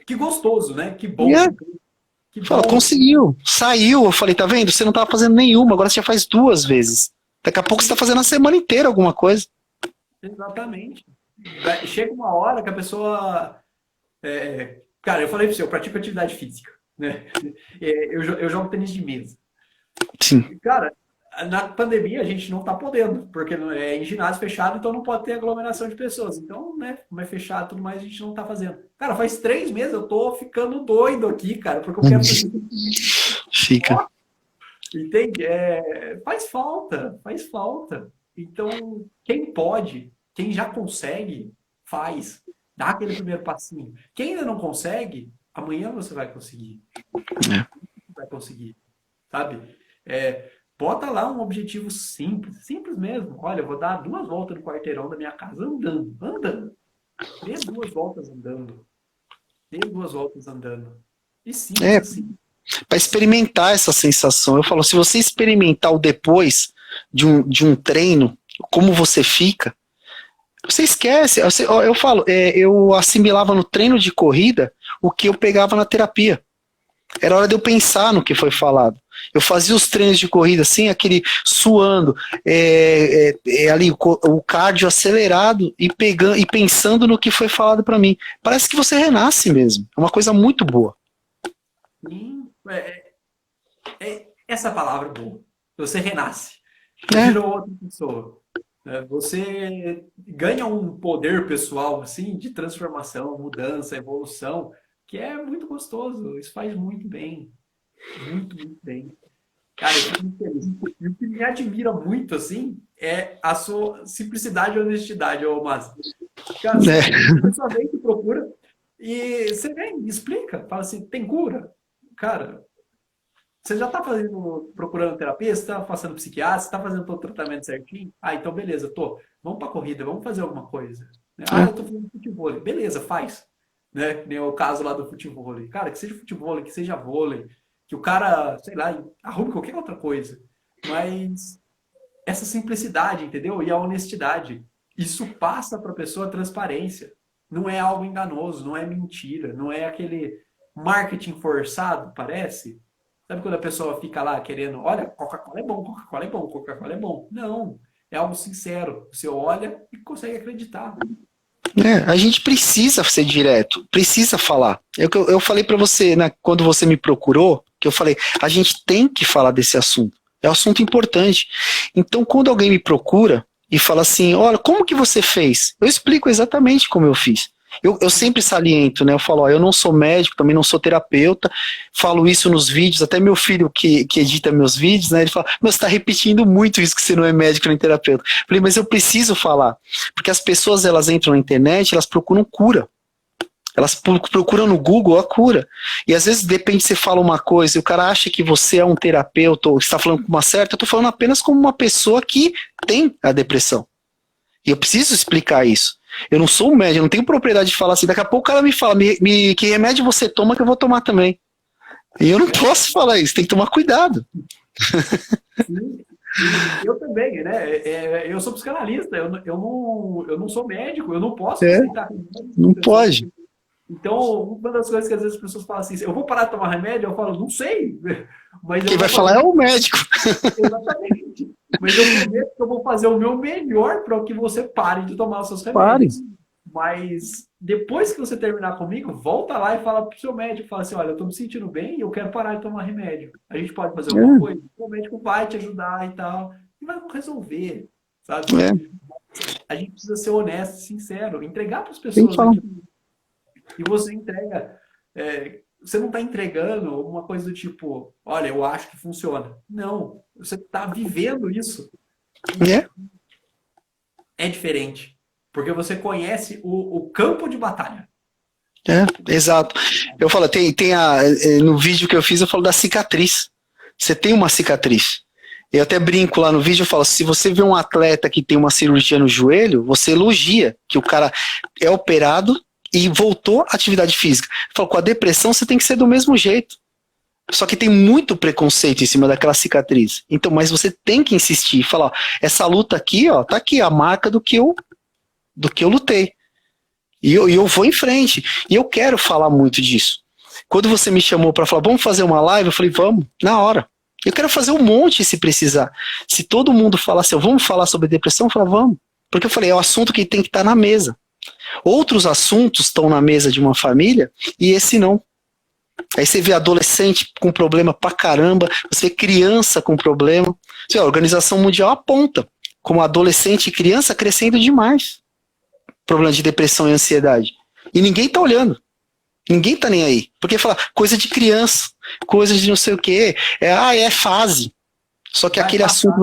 que gostoso, né? Que bom. Que Fala, bom. conseguiu, saiu. Eu falei, tá vendo? Você não tava fazendo nenhuma, agora você já faz 2 vezes. Daqui a pouco você tá fazendo a semana inteira alguma coisa. Exatamente. Chega uma hora que a pessoa. Cara, eu falei pra você, eu pratico atividade física, né? Eu jogo tênis de mesa. Sim. Cara, na pandemia a gente não tá podendo, porque é em ginásio fechado, então não pode ter aglomeração de pessoas. Então, né, como é fechado e tudo mais, a gente não tá fazendo. Cara, faz 3 meses eu tô ficando doido aqui, cara, porque eu quero fazer Fica. esporte, entende? Faz falta, faz falta. Então, quem pode, quem já consegue, faz. Dá aquele primeiro passinho. Quem ainda não consegue, amanhã você vai conseguir. É. Vai conseguir, sabe? Bota lá um objetivo simples, simples mesmo. Olha, eu vou dar 2 voltas no quarteirão da minha casa andando, andando. Dê 2 voltas andando. Dê 2 voltas andando. E simples É, assim. para experimentar essa sensação. Eu falo, se você experimentar o depois de um treino, como você fica, você esquece. Eu falo, eu assimilava no treino de corrida o que eu pegava na terapia. Era hora de eu pensar no que foi falado. Eu fazia os treinos de corrida assim, aquele suando, ali o cardio acelerado e pegando e pensando no que foi falado para mim. Parece que você renasce mesmo. É uma coisa muito boa. Sim, essa palavra é boa. Você renasce. Você É, vira outra pessoa. Você ganha um poder pessoal assim de transformação, mudança, evolução, que é muito gostoso. Isso faz muito bem. Muito, muito bem. Cara, eu fico muito feliz. E o que me admira muito, assim, é a sua simplicidade e honestidade, ô Márcio. Cara, é, a pessoa vem que procura e você vem e explica. Fala assim, tem cura? Cara, você já tá procurando terapia? Você tá passando psiquiatra? Você tá fazendo todo o tratamento certinho? Ah, então beleza, tô. Vamos pra corrida, vamos fazer alguma coisa. Né? Ah, é. eu tô fazendo futebol. Beleza, faz. Né? Nem o caso lá do futebol. Cara, que seja futebol, que seja vôlei, que o cara, sei lá, arrume qualquer outra coisa. Mas essa simplicidade, entendeu? E a honestidade. Isso passa para a pessoa a transparência. Não é algo enganoso, não é mentira, não é aquele marketing forçado, parece. Sabe quando a pessoa fica lá querendo, olha, Coca-Cola é bom, Coca-Cola é bom, Coca-Cola é bom. Não, é algo sincero. Você olha e consegue acreditar. A gente precisa ser direto, precisa falar. Eu falei para você, né, quando você me procurou, que eu falei, a gente tem que falar desse assunto. É um assunto importante. Então, quando alguém me procura e fala assim, olha, como que você fez? Eu explico exatamente como eu fiz. Eu sempre saliento, né? Eu falo, ó, eu não sou médico, também não sou terapeuta, falo isso nos vídeos, até meu filho que edita meus vídeos, né? Ele fala, mas você está repetindo muito isso que você não é médico nem terapeuta. Eu falei, mas eu preciso falar, porque as pessoas elas entram na internet, elas procuram cura. Elas procuram no Google a cura. E às vezes depende se você fala uma coisa e o cara acha que você é um terapeuta ou está falando com uma certa, eu estou falando apenas como uma pessoa que tem a depressão. E eu preciso explicar isso. Eu não sou um médico, eu não tenho propriedade de falar assim. Daqui a pouco o cara me fala, que remédio você toma que eu vou tomar também. E eu não posso falar isso, tem que tomar cuidado. Sim, sim. Eu também, né? Eu sou psicanalista, eu não sou médico, eu não posso É, receitar remédio para não pessoas. pode. Então, uma das coisas que às vezes as pessoas falam assim, eu vou parar de tomar remédio, eu falo, não sei, mas eu Quem vai vou falar fazer é o médico. exatamente. Mas eu prometo que eu vou fazer o meu melhor para que você pare de tomar os seus Pare. remédios. Mas depois que você terminar comigo, volta lá e fala pro seu médico, fala assim, olha, eu tô me sentindo bem e eu quero parar de tomar remédio. A gente pode fazer alguma É, coisa? O médico vai te ajudar e tal, e vai resolver, sabe? é, A gente precisa ser honesto, sincero, entregar para as tem que pessoas falar. aquilo. E você entrega. Você não está entregando uma coisa do tipo, olha, eu acho que funciona. Não, você está vivendo isso. E É, é diferente. Porque você conhece o campo de batalha. exato. Eu falo, no vídeo que eu fiz, eu falo da cicatriz. Você tem uma cicatriz. Eu até brinco lá no vídeo, eu falo, se você vê um atleta que tem uma cirurgia no joelho, você elogia que o cara é operado e voltou à atividade física. Eu falo, com a depressão você tem que ser do mesmo jeito. Só que tem muito preconceito em cima daquela cicatriz. Então, mas você tem que insistir, falar, ó, essa luta aqui, ó, tá aqui a marca do que eu lutei. E eu vou em frente. E eu quero falar muito disso. Quando você me chamou para falar, vamos fazer uma live, eu falei, vamos, na hora. Eu quero fazer um monte se precisar. Se todo mundo falar assim, vamos falar sobre depressão, eu falo, vamos. Porque eu falei, é o assunto que tem que estar na mesa. Outros assuntos estão na mesa de uma família e esse não. Aí você vê adolescente com problema pra caramba, você vê criança com problema. A Organização Mundial aponta como adolescente e criança crescendo demais. Problema de depressão e ansiedade. E ninguém tá olhando. Ninguém tá nem aí. Porque fala, coisa de criança, coisa de não sei o quê. É fase. Só que aquele assunto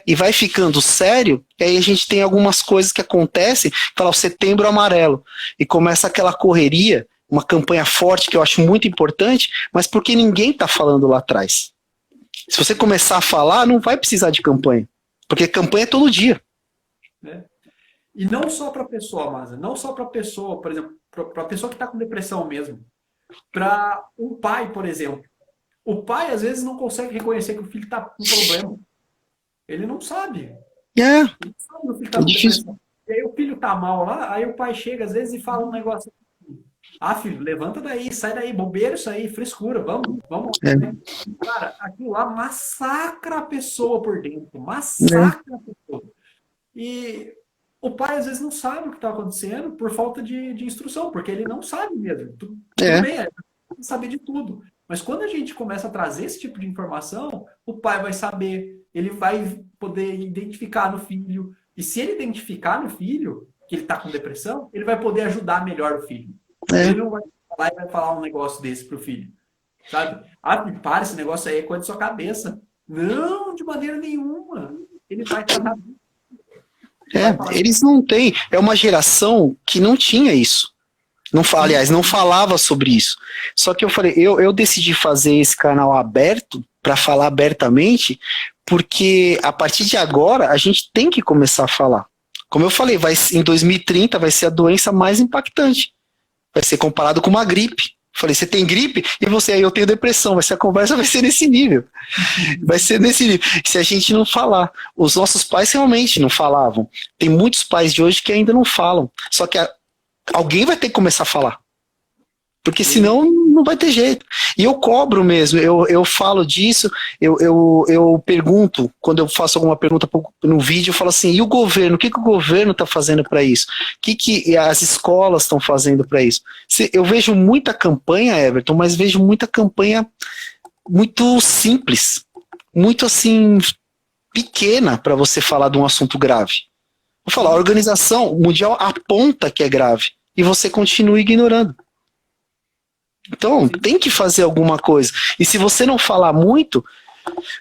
e vai ficando sério, e aí a gente tem algumas coisas que acontecem, fala o Setembro Amarelo, e começa aquela correria, uma campanha forte que eu acho muito importante, mas porque ninguém tá falando lá atrás. Se você começar a falar, não vai precisar de campanha, porque campanha é todo dia. E não só para a pessoa, Masa, não só para a pessoa, por exemplo, para a pessoa que está com depressão mesmo. Para um pai, por exemplo. O pai, às vezes, não consegue reconhecer que o filho está com problema. Ele não sabe. Ele não sabe que o filho está com depressão. E aí o filho está mal lá, aí o pai chega, às vezes, e fala um negócio assim, filho, levanta daí, sai daí, bobeira isso aí, frescura, vamos. Cara, aquilo lá massacra a pessoa por dentro, massacra a pessoa. E o pai, às vezes, não sabe o que está acontecendo por falta de instrução, porque ele não sabe mesmo. Tudo bem, ele saber de tudo. Mas quando a gente começa a trazer esse tipo de informação, o pai vai saber, ele vai poder identificar no filho. E se ele identificar no filho que ele está com depressão, ele vai poder ajudar melhor o filho. Ele não vai falar e vai falar um negócio desse pro filho. Sabe? Para, esse negócio aí é coisa da sua cabeça. Não, de maneira nenhuma. Ele vai tratar. Eles não têm. É uma geração que não tinha isso. Aliás, não falava sobre isso. Só que eu falei, eu decidi fazer esse canal aberto, para falar abertamente, porque a partir de agora a gente tem que começar a falar. Como eu falei, em 2030 vai ser a doença mais impactante. Vai ser comparado com uma gripe. Falei, você tem gripe? E você, aí eu tenho depressão. A conversa vai ser nesse nível. Vai ser nesse nível. Se a gente não falar. Os nossos pais realmente não falavam. Tem muitos pais de hoje que ainda não falam. Só que alguém vai ter que começar a falar. Porque senão não vai ter jeito. E eu cobro mesmo, eu falo disso, eu pergunto, quando eu faço alguma pergunta no vídeo, eu falo assim, e o governo? O que o governo está fazendo para isso? O que as escolas estão fazendo para isso? Eu vejo muita campanha, Everton, mas vejo muita campanha muito simples, muito assim, pequena para você falar de um assunto grave. Vou falar, a Organização Mundial aponta que é grave, e você continua ignorando. Então, tem que fazer alguma coisa. E se você não falar muito,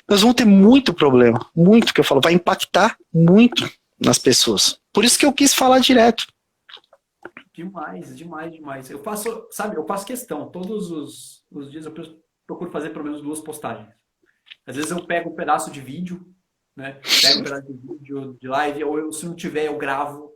nós vamos ter muito problema. Muito, que eu falo, vai impactar muito nas pessoas. Por isso que eu quis falar direto. Demais. Eu faço questão. Todos os dias eu procuro fazer pelo menos 2 postagens. Às vezes eu pego um pedaço de vídeo, né? Pego um pedaço de vídeo, de live, ou se não tiver, eu gravo.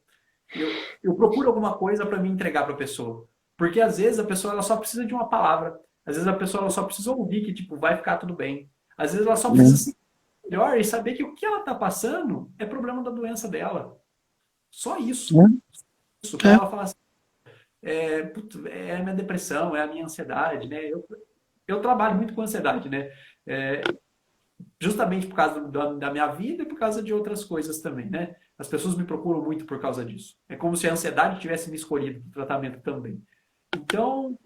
Eu procuro alguma coisa para me entregar para a pessoa. Porque às vezes a pessoa ela só precisa de uma palavra. Às vezes a pessoa ela só precisa ouvir que tipo, vai ficar tudo bem. Às vezes ela só precisa se melhor e saber que o que ela está passando é problema da doença dela. Só isso. Isso para ela falar assim, é a minha depressão, é a minha ansiedade, né? Eu trabalho muito com ansiedade, né? Justamente por causa da minha vida e por causa de outras coisas também, né? As pessoas me procuram muito por causa disso. É como se a ansiedade tivesse me escolhido para o tratamento também. Então,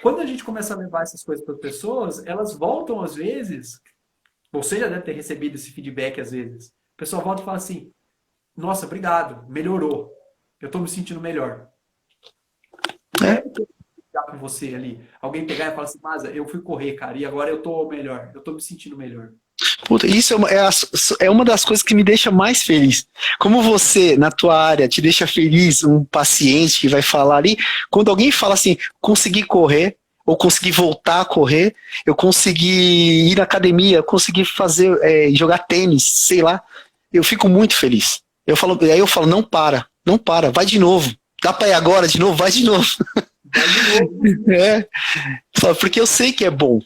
quando a gente começa a levar essas coisas para as pessoas, elas voltam às vezes, você já deve ter recebido esse feedback às vezes, a pessoa volta e fala assim, nossa, obrigado, melhorou, eu estou me sentindo melhor. Com você ali, alguém pegar e falar assim, mas eu fui correr, cara, e agora eu estou melhor, eu estou me sentindo melhor. Puta, isso é uma das coisas que me deixa mais feliz. Como você, na tua área, te deixa feliz, um paciente que vai falar ali, quando alguém fala assim, consegui correr, ou consegui voltar a correr, eu consegui ir na academia, eu consegui fazer, jogar tênis, sei lá, eu fico muito feliz. Aí eu falo, não para, vai de novo. Dá pra ir agora de novo? Vai de novo. Porque eu sei que é bom.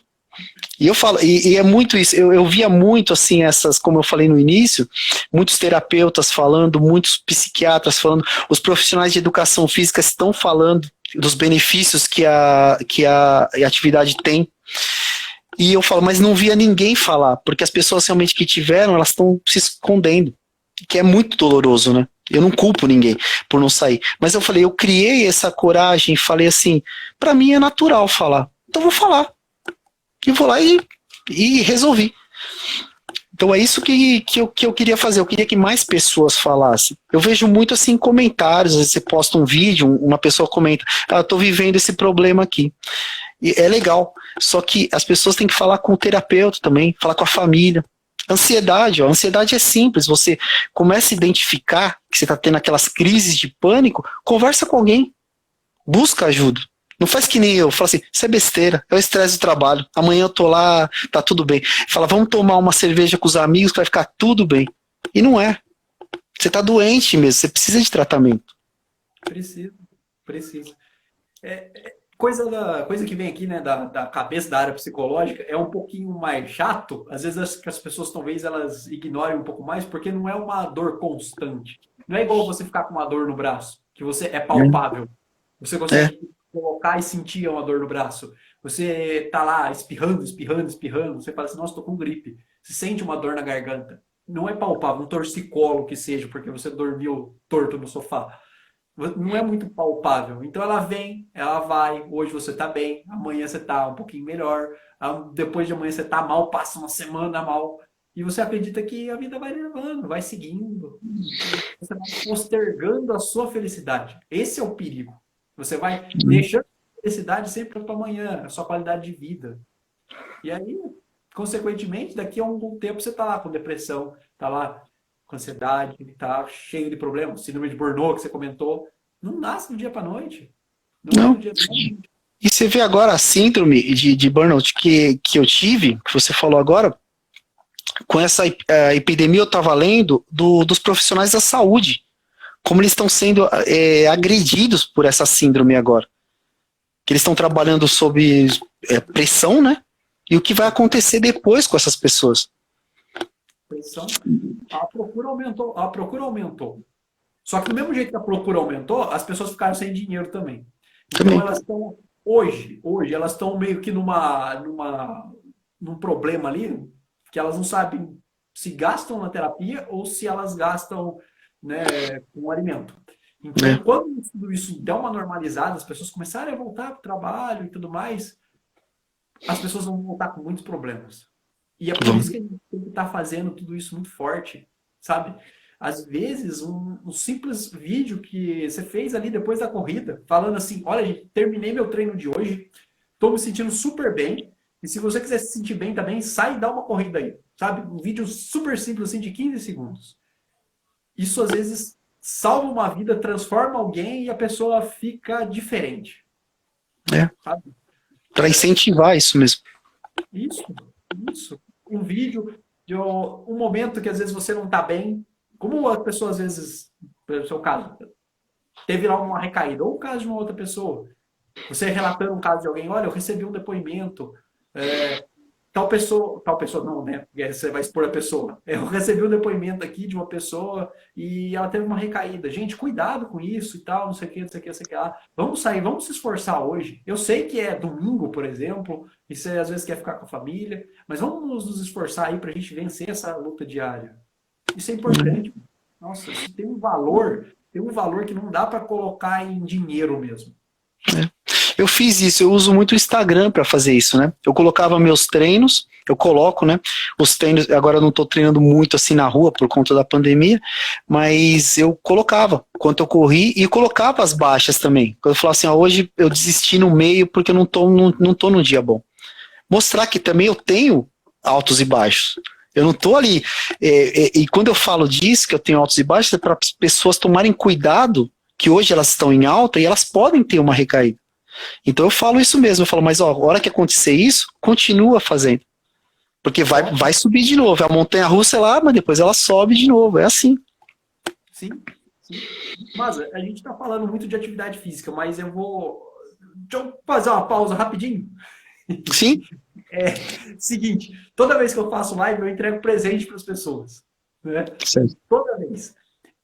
E eu falo, e é muito isso, eu via muito assim, como eu falei no início, muitos terapeutas falando, muitos psiquiatras falando, os profissionais de educação física estão falando, dos benefícios que a atividade tem. E eu falo, mas não via ninguém falar, porque as pessoas realmente que tiveram, elas estão se escondendo, que é muito doloroso, né? Eu não culpo ninguém por não sair. Mas eu falei, eu criei essa coragem, falei assim, pra mim é natural falar. Então eu vou falar. E vou lá e resolvi. Então é isso que eu queria fazer. Eu queria que mais pessoas falassem. Eu vejo muito assim comentários, às vezes você posta um vídeo, uma pessoa comenta, eu tô vivendo esse problema aqui. E é legal. Só que as pessoas têm que falar com o terapeuta também, falar com a família. Ansiedade, ó, ansiedade é simples. Você começa a identificar que você está tendo aquelas crises de pânico, conversa com alguém, busca ajuda. Não faz que nem eu, fala assim, isso é besteira, é o estresse do trabalho. Amanhã eu tô lá, tá tudo bem. Fala, vamos tomar uma cerveja com os amigos que vai ficar tudo bem. E não é. Você tá doente mesmo, você precisa de tratamento. Preciso, preciso. Coisa que vem aqui, né, da cabeça da área psicológica é um pouquinho mais chato. Às vezes acho que as pessoas talvez elas ignorem um pouco mais, porque não é uma dor constante. Não é igual você ficar com uma dor no braço, que você é palpável. Você É, consegue colocar e sentir uma dor no braço. Você tá lá espirrando, espirrando, espirrando. Você fala assim, nossa, tô com gripe. Você sente uma dor na garganta. Não é palpável, um torcicolo que seja, porque você dormiu torto no sofá. Não é muito palpável. Então ela vem, ela vai. Hoje você tá bem, amanhã você tá um pouquinho melhor. Depois de amanhã você tá mal, passa uma semana mal. E você acredita que a vida vai levando, vai seguindo. Você vai postergando a sua felicidade. Esse é o perigo. Você vai deixando a felicidade sempre para amanhã, a sua qualidade de vida. E aí, consequentemente, daqui a algum tempo você tá lá com depressão, tá lá com ansiedade, tá cheio de problemas, síndrome de Burnout que você comentou. Não nasce do dia para noite. Não é do não. dia para noite. E você vê agora a síndrome de burnout que eu tive, que você falou agora, com essa epidemia eu estava lendo dos profissionais da saúde, como eles estão sendo agredidos por essa síndrome agora. Que eles estão trabalhando sob pressão, né? E o que vai acontecer depois com essas pessoas? Pressão. A procura aumentou. A procura aumentou. Só que do mesmo jeito que a procura aumentou, as pessoas ficaram sem dinheiro também. Então Também. elas estão hoje elas estão meio que num problema ali que elas não sabem se gastam na terapia ou se elas gastam, né, com alimento. Então, É. quando tudo isso der uma normalizada, as pessoas começarem a voltar para o trabalho e tudo mais, as pessoas vão voltar com muitos problemas. E é por Vamos. isso que a gente tem que estar fazendo tudo isso muito forte, sabe? Às vezes, um simples vídeo que você fez ali depois da corrida, falando assim, olha, gente, terminei meu treino de hoje, estou me sentindo super bem, e se você quiser se sentir bem também, sai e dá uma corrida aí, sabe? Um vídeo super simples, assim, de 15 segundos. Isso, às vezes, salva uma vida, transforma alguém e a pessoa fica diferente, É. sabe? Para incentivar isso mesmo. Isso, isso. Um vídeo de um momento que às vezes você não está bem, como a pessoa às vezes, no seu caso, teve lá uma recaída, ou o caso de uma outra pessoa. Você relatando um caso de alguém, olha, eu recebi um depoimento, tal pessoa não, né? Porque você vai expor a pessoa. Eu recebi um depoimento aqui de uma pessoa e ela teve uma recaída. Gente, cuidado com isso e tal, não sei o que, não sei o que, não sei o que lá. Vamos sair, vamos se esforçar hoje. Eu sei que é domingo, por exemplo, e você às vezes quer ficar com a família, mas vamos nos esforçar aí pra gente vencer essa luta diária. Isso é importante. Nossa, isso tem um valor que não dá para colocar em dinheiro mesmo. Eu fiz isso, eu uso muito o Instagram para fazer isso, né? Eu colocava meus treinos, eu coloco, né? Os treinos, agora eu não estou treinando muito assim na rua por conta da pandemia, mas eu colocava quanto eu corri e colocava as baixas também. Quando eu falava assim, hoje eu desisti no meio porque eu não tô num dia bom. Mostrar que também eu tenho altos e baixos. Eu não tô ali. E quando eu falo disso, que eu tenho altos e baixos, é para as pessoas tomarem cuidado, que hoje elas estão em alta e elas podem ter uma recaída. Então eu falo isso mesmo, eu falo, mas ó, a hora que acontecer isso, continua fazendo. Porque vai subir de novo. A montanha-russa é lá, mas depois ela sobe de novo. É assim. Sim, sim. Mas a gente está falando muito de atividade física, mas eu vou. Deixa eu fazer uma pausa rapidinho. Sim. Seguinte, toda vez que eu faço live, eu entrego presente para as pessoas. Né? Certo. Toda vez.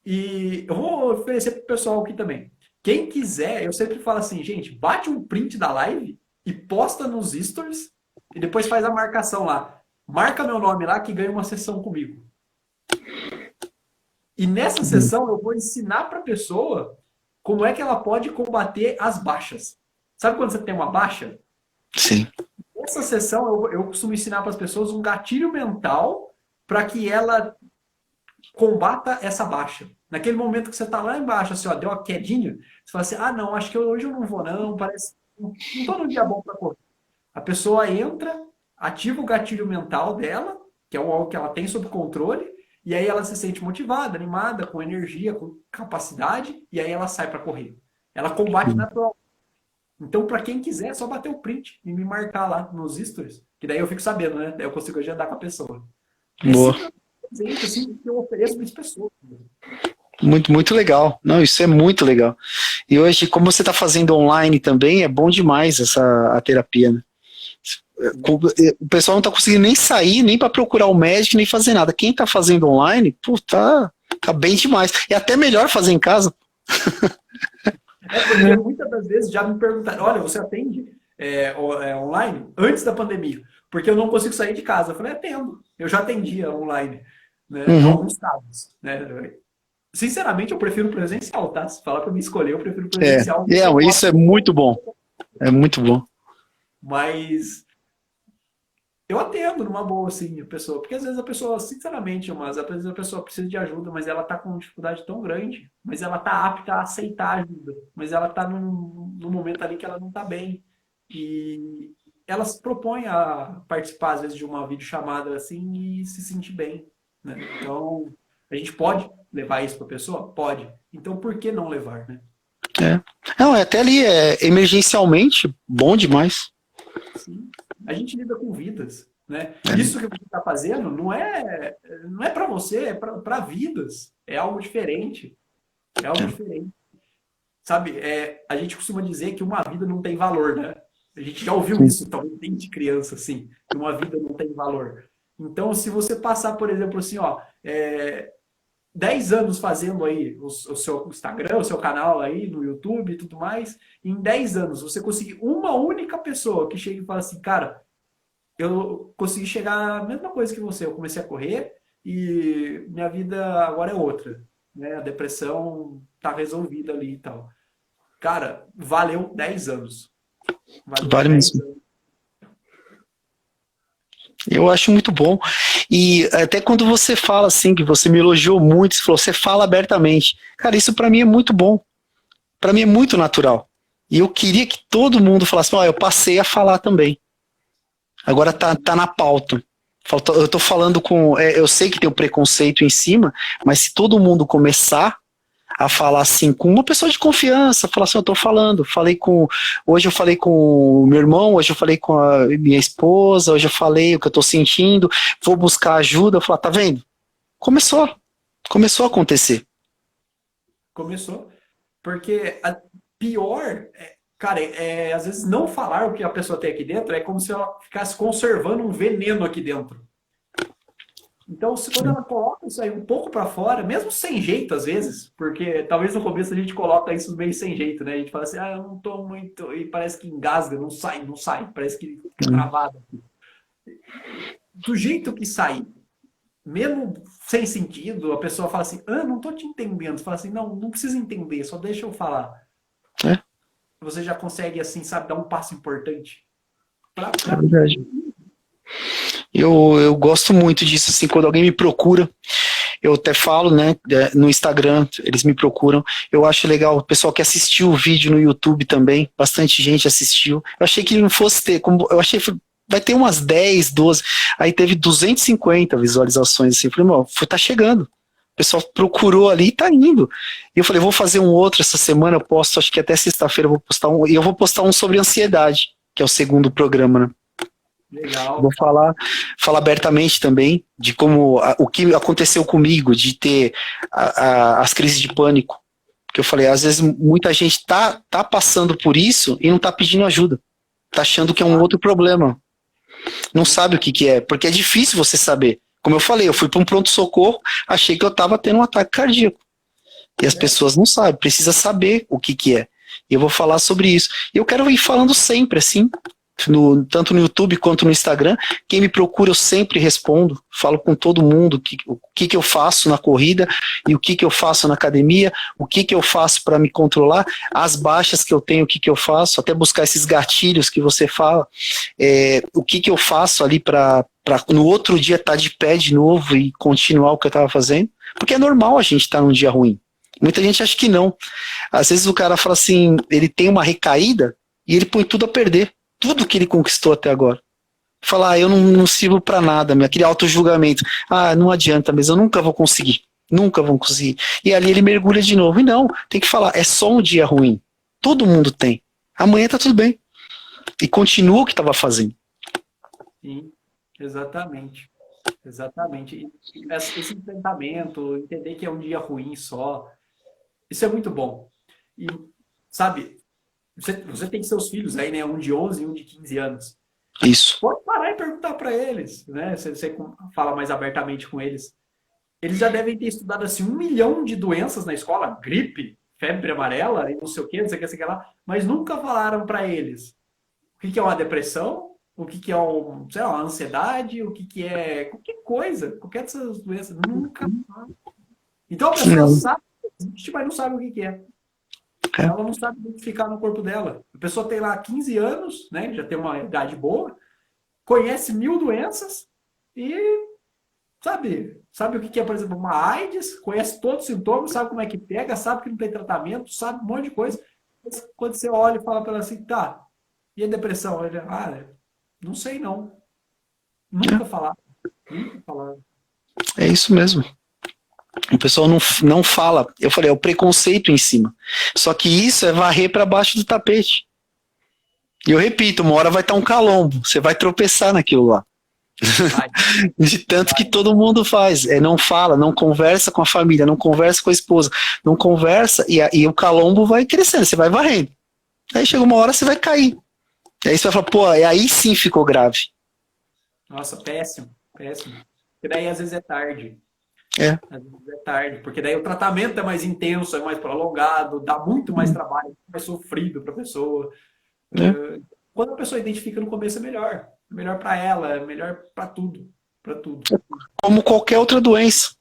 E eu vou oferecer para o pessoal aqui também. Quem quiser, eu sempre falo assim, gente, bate um print da live e posta nos stories e depois faz a marcação lá. Marca meu nome lá que ganha uma sessão comigo. E nessa sessão eu vou ensinar para a pessoa como é que ela pode combater as baixas. Sabe quando você tem uma baixa? Sim. Nessa sessão eu costumo ensinar para as pessoas um gatilho mental para que ela combata essa baixa. Naquele momento que você está lá embaixo, assim, ó, deu uma quedinha, você fala assim, ah, não, acho que hoje eu não vou não, parece, não estou num dia bom para correr. A pessoa entra, ativa o gatilho mental dela, que é algo que ela tem sob controle, e aí ela se sente motivada, animada, com energia, com capacidade, e aí ela sai para correr. Ela combate natural. Então, para quem quiser, é só bater o print e me marcar lá nos stories, que daí eu fico sabendo, né? Daí eu consigo agendar com a pessoa. Boa. Esse é um presente assim, que eu ofereço para as pessoas. Muito, muito legal. Não, isso é muito legal. E hoje, como você está fazendo online também, é bom demais a terapia, né? O pessoal não está conseguindo nem sair, nem para procurar o médico, nem fazer nada. Quem está fazendo online, pô, tá bem demais. E até melhor fazer em casa. Porque muitas das vezes já me perguntaram, olha, você atende online antes da pandemia? Porque eu não consigo sair de casa. Eu falei, atendo. Eu já atendia online, né? Em alguns casos, né? Sinceramente, eu prefiro presencial, tá? Se falar para me escolher, eu prefiro presencial. Isso é muito bom. É muito bom. Mas eu atendo numa boa, assim, a pessoa. Porque às vezes a pessoa, sinceramente, às vezes a pessoa precisa de ajuda, mas ela tá com uma dificuldade tão grande, mas ela tá apta a aceitar ajuda. Mas ela tá num momento ali que ela não tá bem. E ela se propõe a participar, às vezes, de uma videochamada assim e se sentir bem, né? Então, a gente pode levar isso para a pessoa? Pode. Então, por que não levar, né? Não, até ali, emergencialmente, bom demais. Sim. A gente lida com vidas, né? Isso que você está fazendo não é para você, é para vidas. É algo diferente. É algo diferente. Sabe, a gente costuma dizer que uma vida não tem valor, né? A gente já ouviu isso, talvez desde criança, assim, que uma vida não tem valor. Então, se você passar, por exemplo, assim, ó, 10 anos fazendo aí o seu Instagram, o seu canal aí no YouTube e tudo mais, e em 10 anos você conseguir uma única pessoa que chega e fala assim, cara, eu consegui chegar à mesma coisa que você, eu comecei a correr e minha vida agora é outra, né? A depressão tá resolvida ali e tal. Cara, valeu 10 anos. Vale mesmo. Eu acho muito bom. E até quando você fala assim, que você me elogiou muito, você falou, você fala abertamente. Cara, isso pra mim é muito bom. Pra mim é muito natural. E eu queria que todo mundo falasse, eu passei a falar também. Agora tá na pauta. Eu tô falando com... eu sei que tem o preconceito em cima, mas se todo mundo começar a falar assim com uma pessoa de confiança, falar assim, eu tô falando, hoje eu falei com o meu irmão, hoje eu falei com a minha esposa, hoje eu falei o que eu tô sentindo, vou buscar ajuda, eu falar, tá vendo? Começou a acontecer. Começou, porque a pior, cara, às vezes não falar o que a pessoa tem aqui dentro é como se ela ficasse conservando um veneno aqui dentro. Então, quando ela coloca isso aí um pouco para fora, mesmo sem jeito às vezes, porque talvez no começo a gente coloca isso meio sem jeito, né? A gente fala assim, eu não tô muito, e parece que engasga, não sai, parece que fica travado. Do jeito que sai, mesmo sem sentido, a pessoa fala assim, não tô te entendendo. Você fala assim, não precisa entender, só deixa eu falar. Você já consegue, assim, sabe, dar um passo importante. É verdade. Eu gosto muito disso, assim, quando alguém me procura, eu até falo, né, no Instagram, eles me procuram, eu acho legal, o pessoal que assistiu o vídeo no YouTube também, bastante gente assistiu, eu achei que não fosse ter, eu achei, vai ter umas 10, 12, aí teve 250 visualizações, assim, eu falei, tá chegando, o pessoal procurou ali e tá indo, e eu falei, vou fazer um outro essa semana, eu posto, acho que até sexta-feira eu vou postar um, e eu vou postar um sobre ansiedade, que é o segundo programa, né. Legal. Vou falar abertamente também de como o que aconteceu comigo, de ter as crises de pânico. Que eu falei, às vezes muita gente tá passando por isso e não tá pedindo ajuda. Tá achando que é um outro problema. Não sabe o que é, porque é difícil você saber. Como eu falei, eu fui para um pronto-socorro, achei que eu tava tendo um ataque cardíaco. E as pessoas não sabem, precisa saber o que que é. E eu vou falar sobre isso. E eu quero ir falando sempre, assim, tanto no YouTube quanto no Instagram. Quem me procura, eu sempre respondo. Falo com todo mundo o que que eu faço na corrida e o que que eu faço na academia, o que que eu faço para me controlar, as baixas que eu tenho, o que que eu faço, até buscar esses gatilhos que você fala, o que que eu faço ali para no outro dia estar de pé de novo e continuar o que eu estava fazendo. Porque é normal a gente estar num dia ruim. Muita gente acha que não. Às vezes o cara fala assim, ele tem uma recaída e ele põe tudo a perder. Tudo que ele conquistou até agora. Fala, eu não sirvo pra nada, aquele auto-julgamento. Não adianta, mas eu nunca vou conseguir. Nunca vou conseguir. E ali ele mergulha de novo. E não, tem que falar, é só um dia ruim. Todo mundo tem. Amanhã tá tudo bem. E continua o que estava fazendo. Sim, exatamente. Exatamente. E esse enfrentamento, entender que é um dia ruim só, isso é muito bom. E, sabe, você tem seus filhos aí, né? Um de 11 e um de 15 anos. Isso. Pode parar e perguntar para eles, né? Você fala mais abertamente com eles. Eles já devem ter estudado assim 1 milhão de doenças na escola, gripe, febre amarela e não sei o que, não sei o que, não sei o que lá, mas nunca falaram para eles o que é uma depressão, o que é sei lá, uma ansiedade, o que é qualquer coisa, qualquer dessas doenças, nunca. Então a pessoa sabe, mas não sabe o que é. Ela não sabe identificar no corpo dela. A pessoa tem lá 15 anos, né? Já tem uma idade boa, conhece 1000 doenças e sabe o que é, por exemplo, uma AIDS, conhece todos os sintomas, sabe como é que pega, sabe que não tem tratamento, sabe um monte de coisa. Mas quando você olha e fala para ela assim, tá, e a depressão? Ele, não sei não. Nunca falaram. Nunca falaram. É isso mesmo. O pessoal não fala. Eu falei, é o preconceito em cima. Só que isso é varrer para baixo do tapete. E eu repito, uma hora vai estar um calombo. Você vai tropeçar naquilo lá. De tanto que todo mundo faz. Não fala, não conversa com a família, não conversa com a esposa, não conversa e o calombo vai crescendo, você vai varrendo. Aí chega uma hora você vai cair. Aí você vai falar, pô, aí sim ficou grave. Nossa, péssimo, péssimo. Porque daí às vezes é tarde. Às vezes é tarde, porque daí o tratamento é mais intenso, é mais prolongado, dá muito mais trabalho, mais sofrido para a pessoa. Quando a pessoa identifica no começo é melhor. É melhor para ela, é melhor para tudo. Para tudo. Como qualquer outra doença.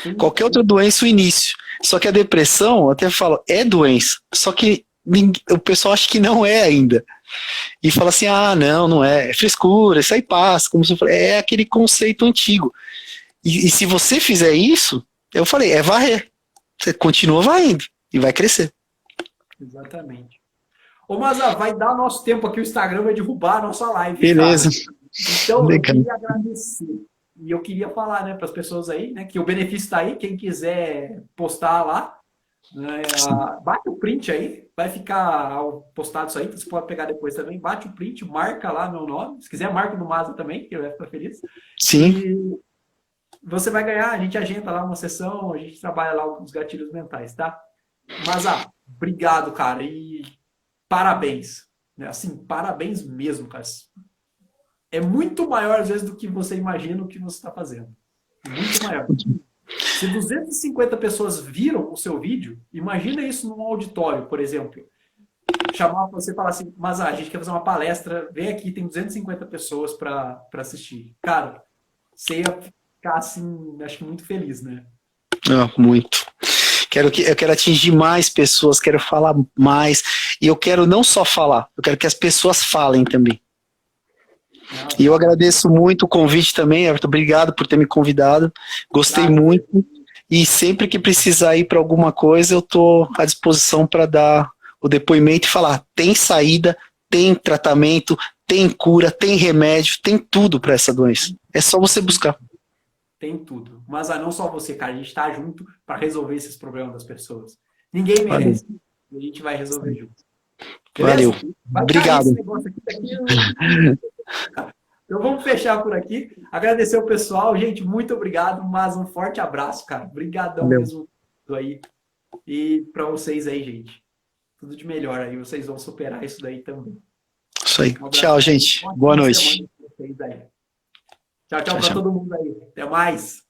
Sim. Qualquer outra doença, o início. Só que a depressão, eu até falo, é doença. Só que o pessoal acha que não é ainda. E fala assim, não é. É frescura, isso aí passa. Como se é aquele conceito antigo. E se você fizer isso, eu falei, é varrer. Você continua varrendo e vai crescer. Exatamente. Ô, Maza, vai dar nosso tempo aqui, o Instagram vai derrubar a nossa live. Beleza. Cara. Então, eu queria agradecer. E eu queria falar, né, para as pessoas aí, né, que o benefício está aí, quem quiser postar lá, né, bate o print aí, vai ficar postado isso aí, você pode pegar depois também, bate o print, marca lá meu nome, se quiser marca do Maza também, que eu vai ficar feliz. Sim. E você vai ganhar, a gente agenda lá uma sessão, a gente trabalha lá os gatilhos mentais, tá? Maza, obrigado, cara, e parabéns, né? Assim, parabéns mesmo, cara. É muito maior, às vezes, do que você imagina o que você está fazendo. Muito maior. Se 250 pessoas viram o seu vídeo, imagina isso num auditório, por exemplo. Chamar você e falar assim, mas a gente quer fazer uma palestra, vem aqui, tem 250 pessoas para assistir. Cara, você ia ficar, assim, acho que muito feliz, né? Muito. Eu quero atingir mais pessoas, quero falar mais. E eu quero não só falar, eu quero que as pessoas falem também. E eu agradeço muito o convite também, Everton. Obrigado por ter me convidado. Gostei muito. E sempre que precisar ir para alguma coisa, eu estou à disposição para dar o depoimento e falar: tem saída, tem tratamento, tem cura, tem remédio, tem tudo para essa doença. É só você buscar. Tem tudo. Mas não só você, cara. A gente está junto para resolver esses problemas das pessoas. Ninguém merece. Valeu. A gente vai resolver junto. Beleza? Valeu. Obrigado. Então vamos fechar por aqui. Agradecer o pessoal. Gente, muito obrigado. Mas um forte abraço, cara. Obrigadão mesmo aí. E para vocês aí, gente. Tudo de melhor aí. Vocês vão superar isso daí também. Isso aí. Tchau, gente. Boa noite. Tchau para todo mundo aí. Até mais.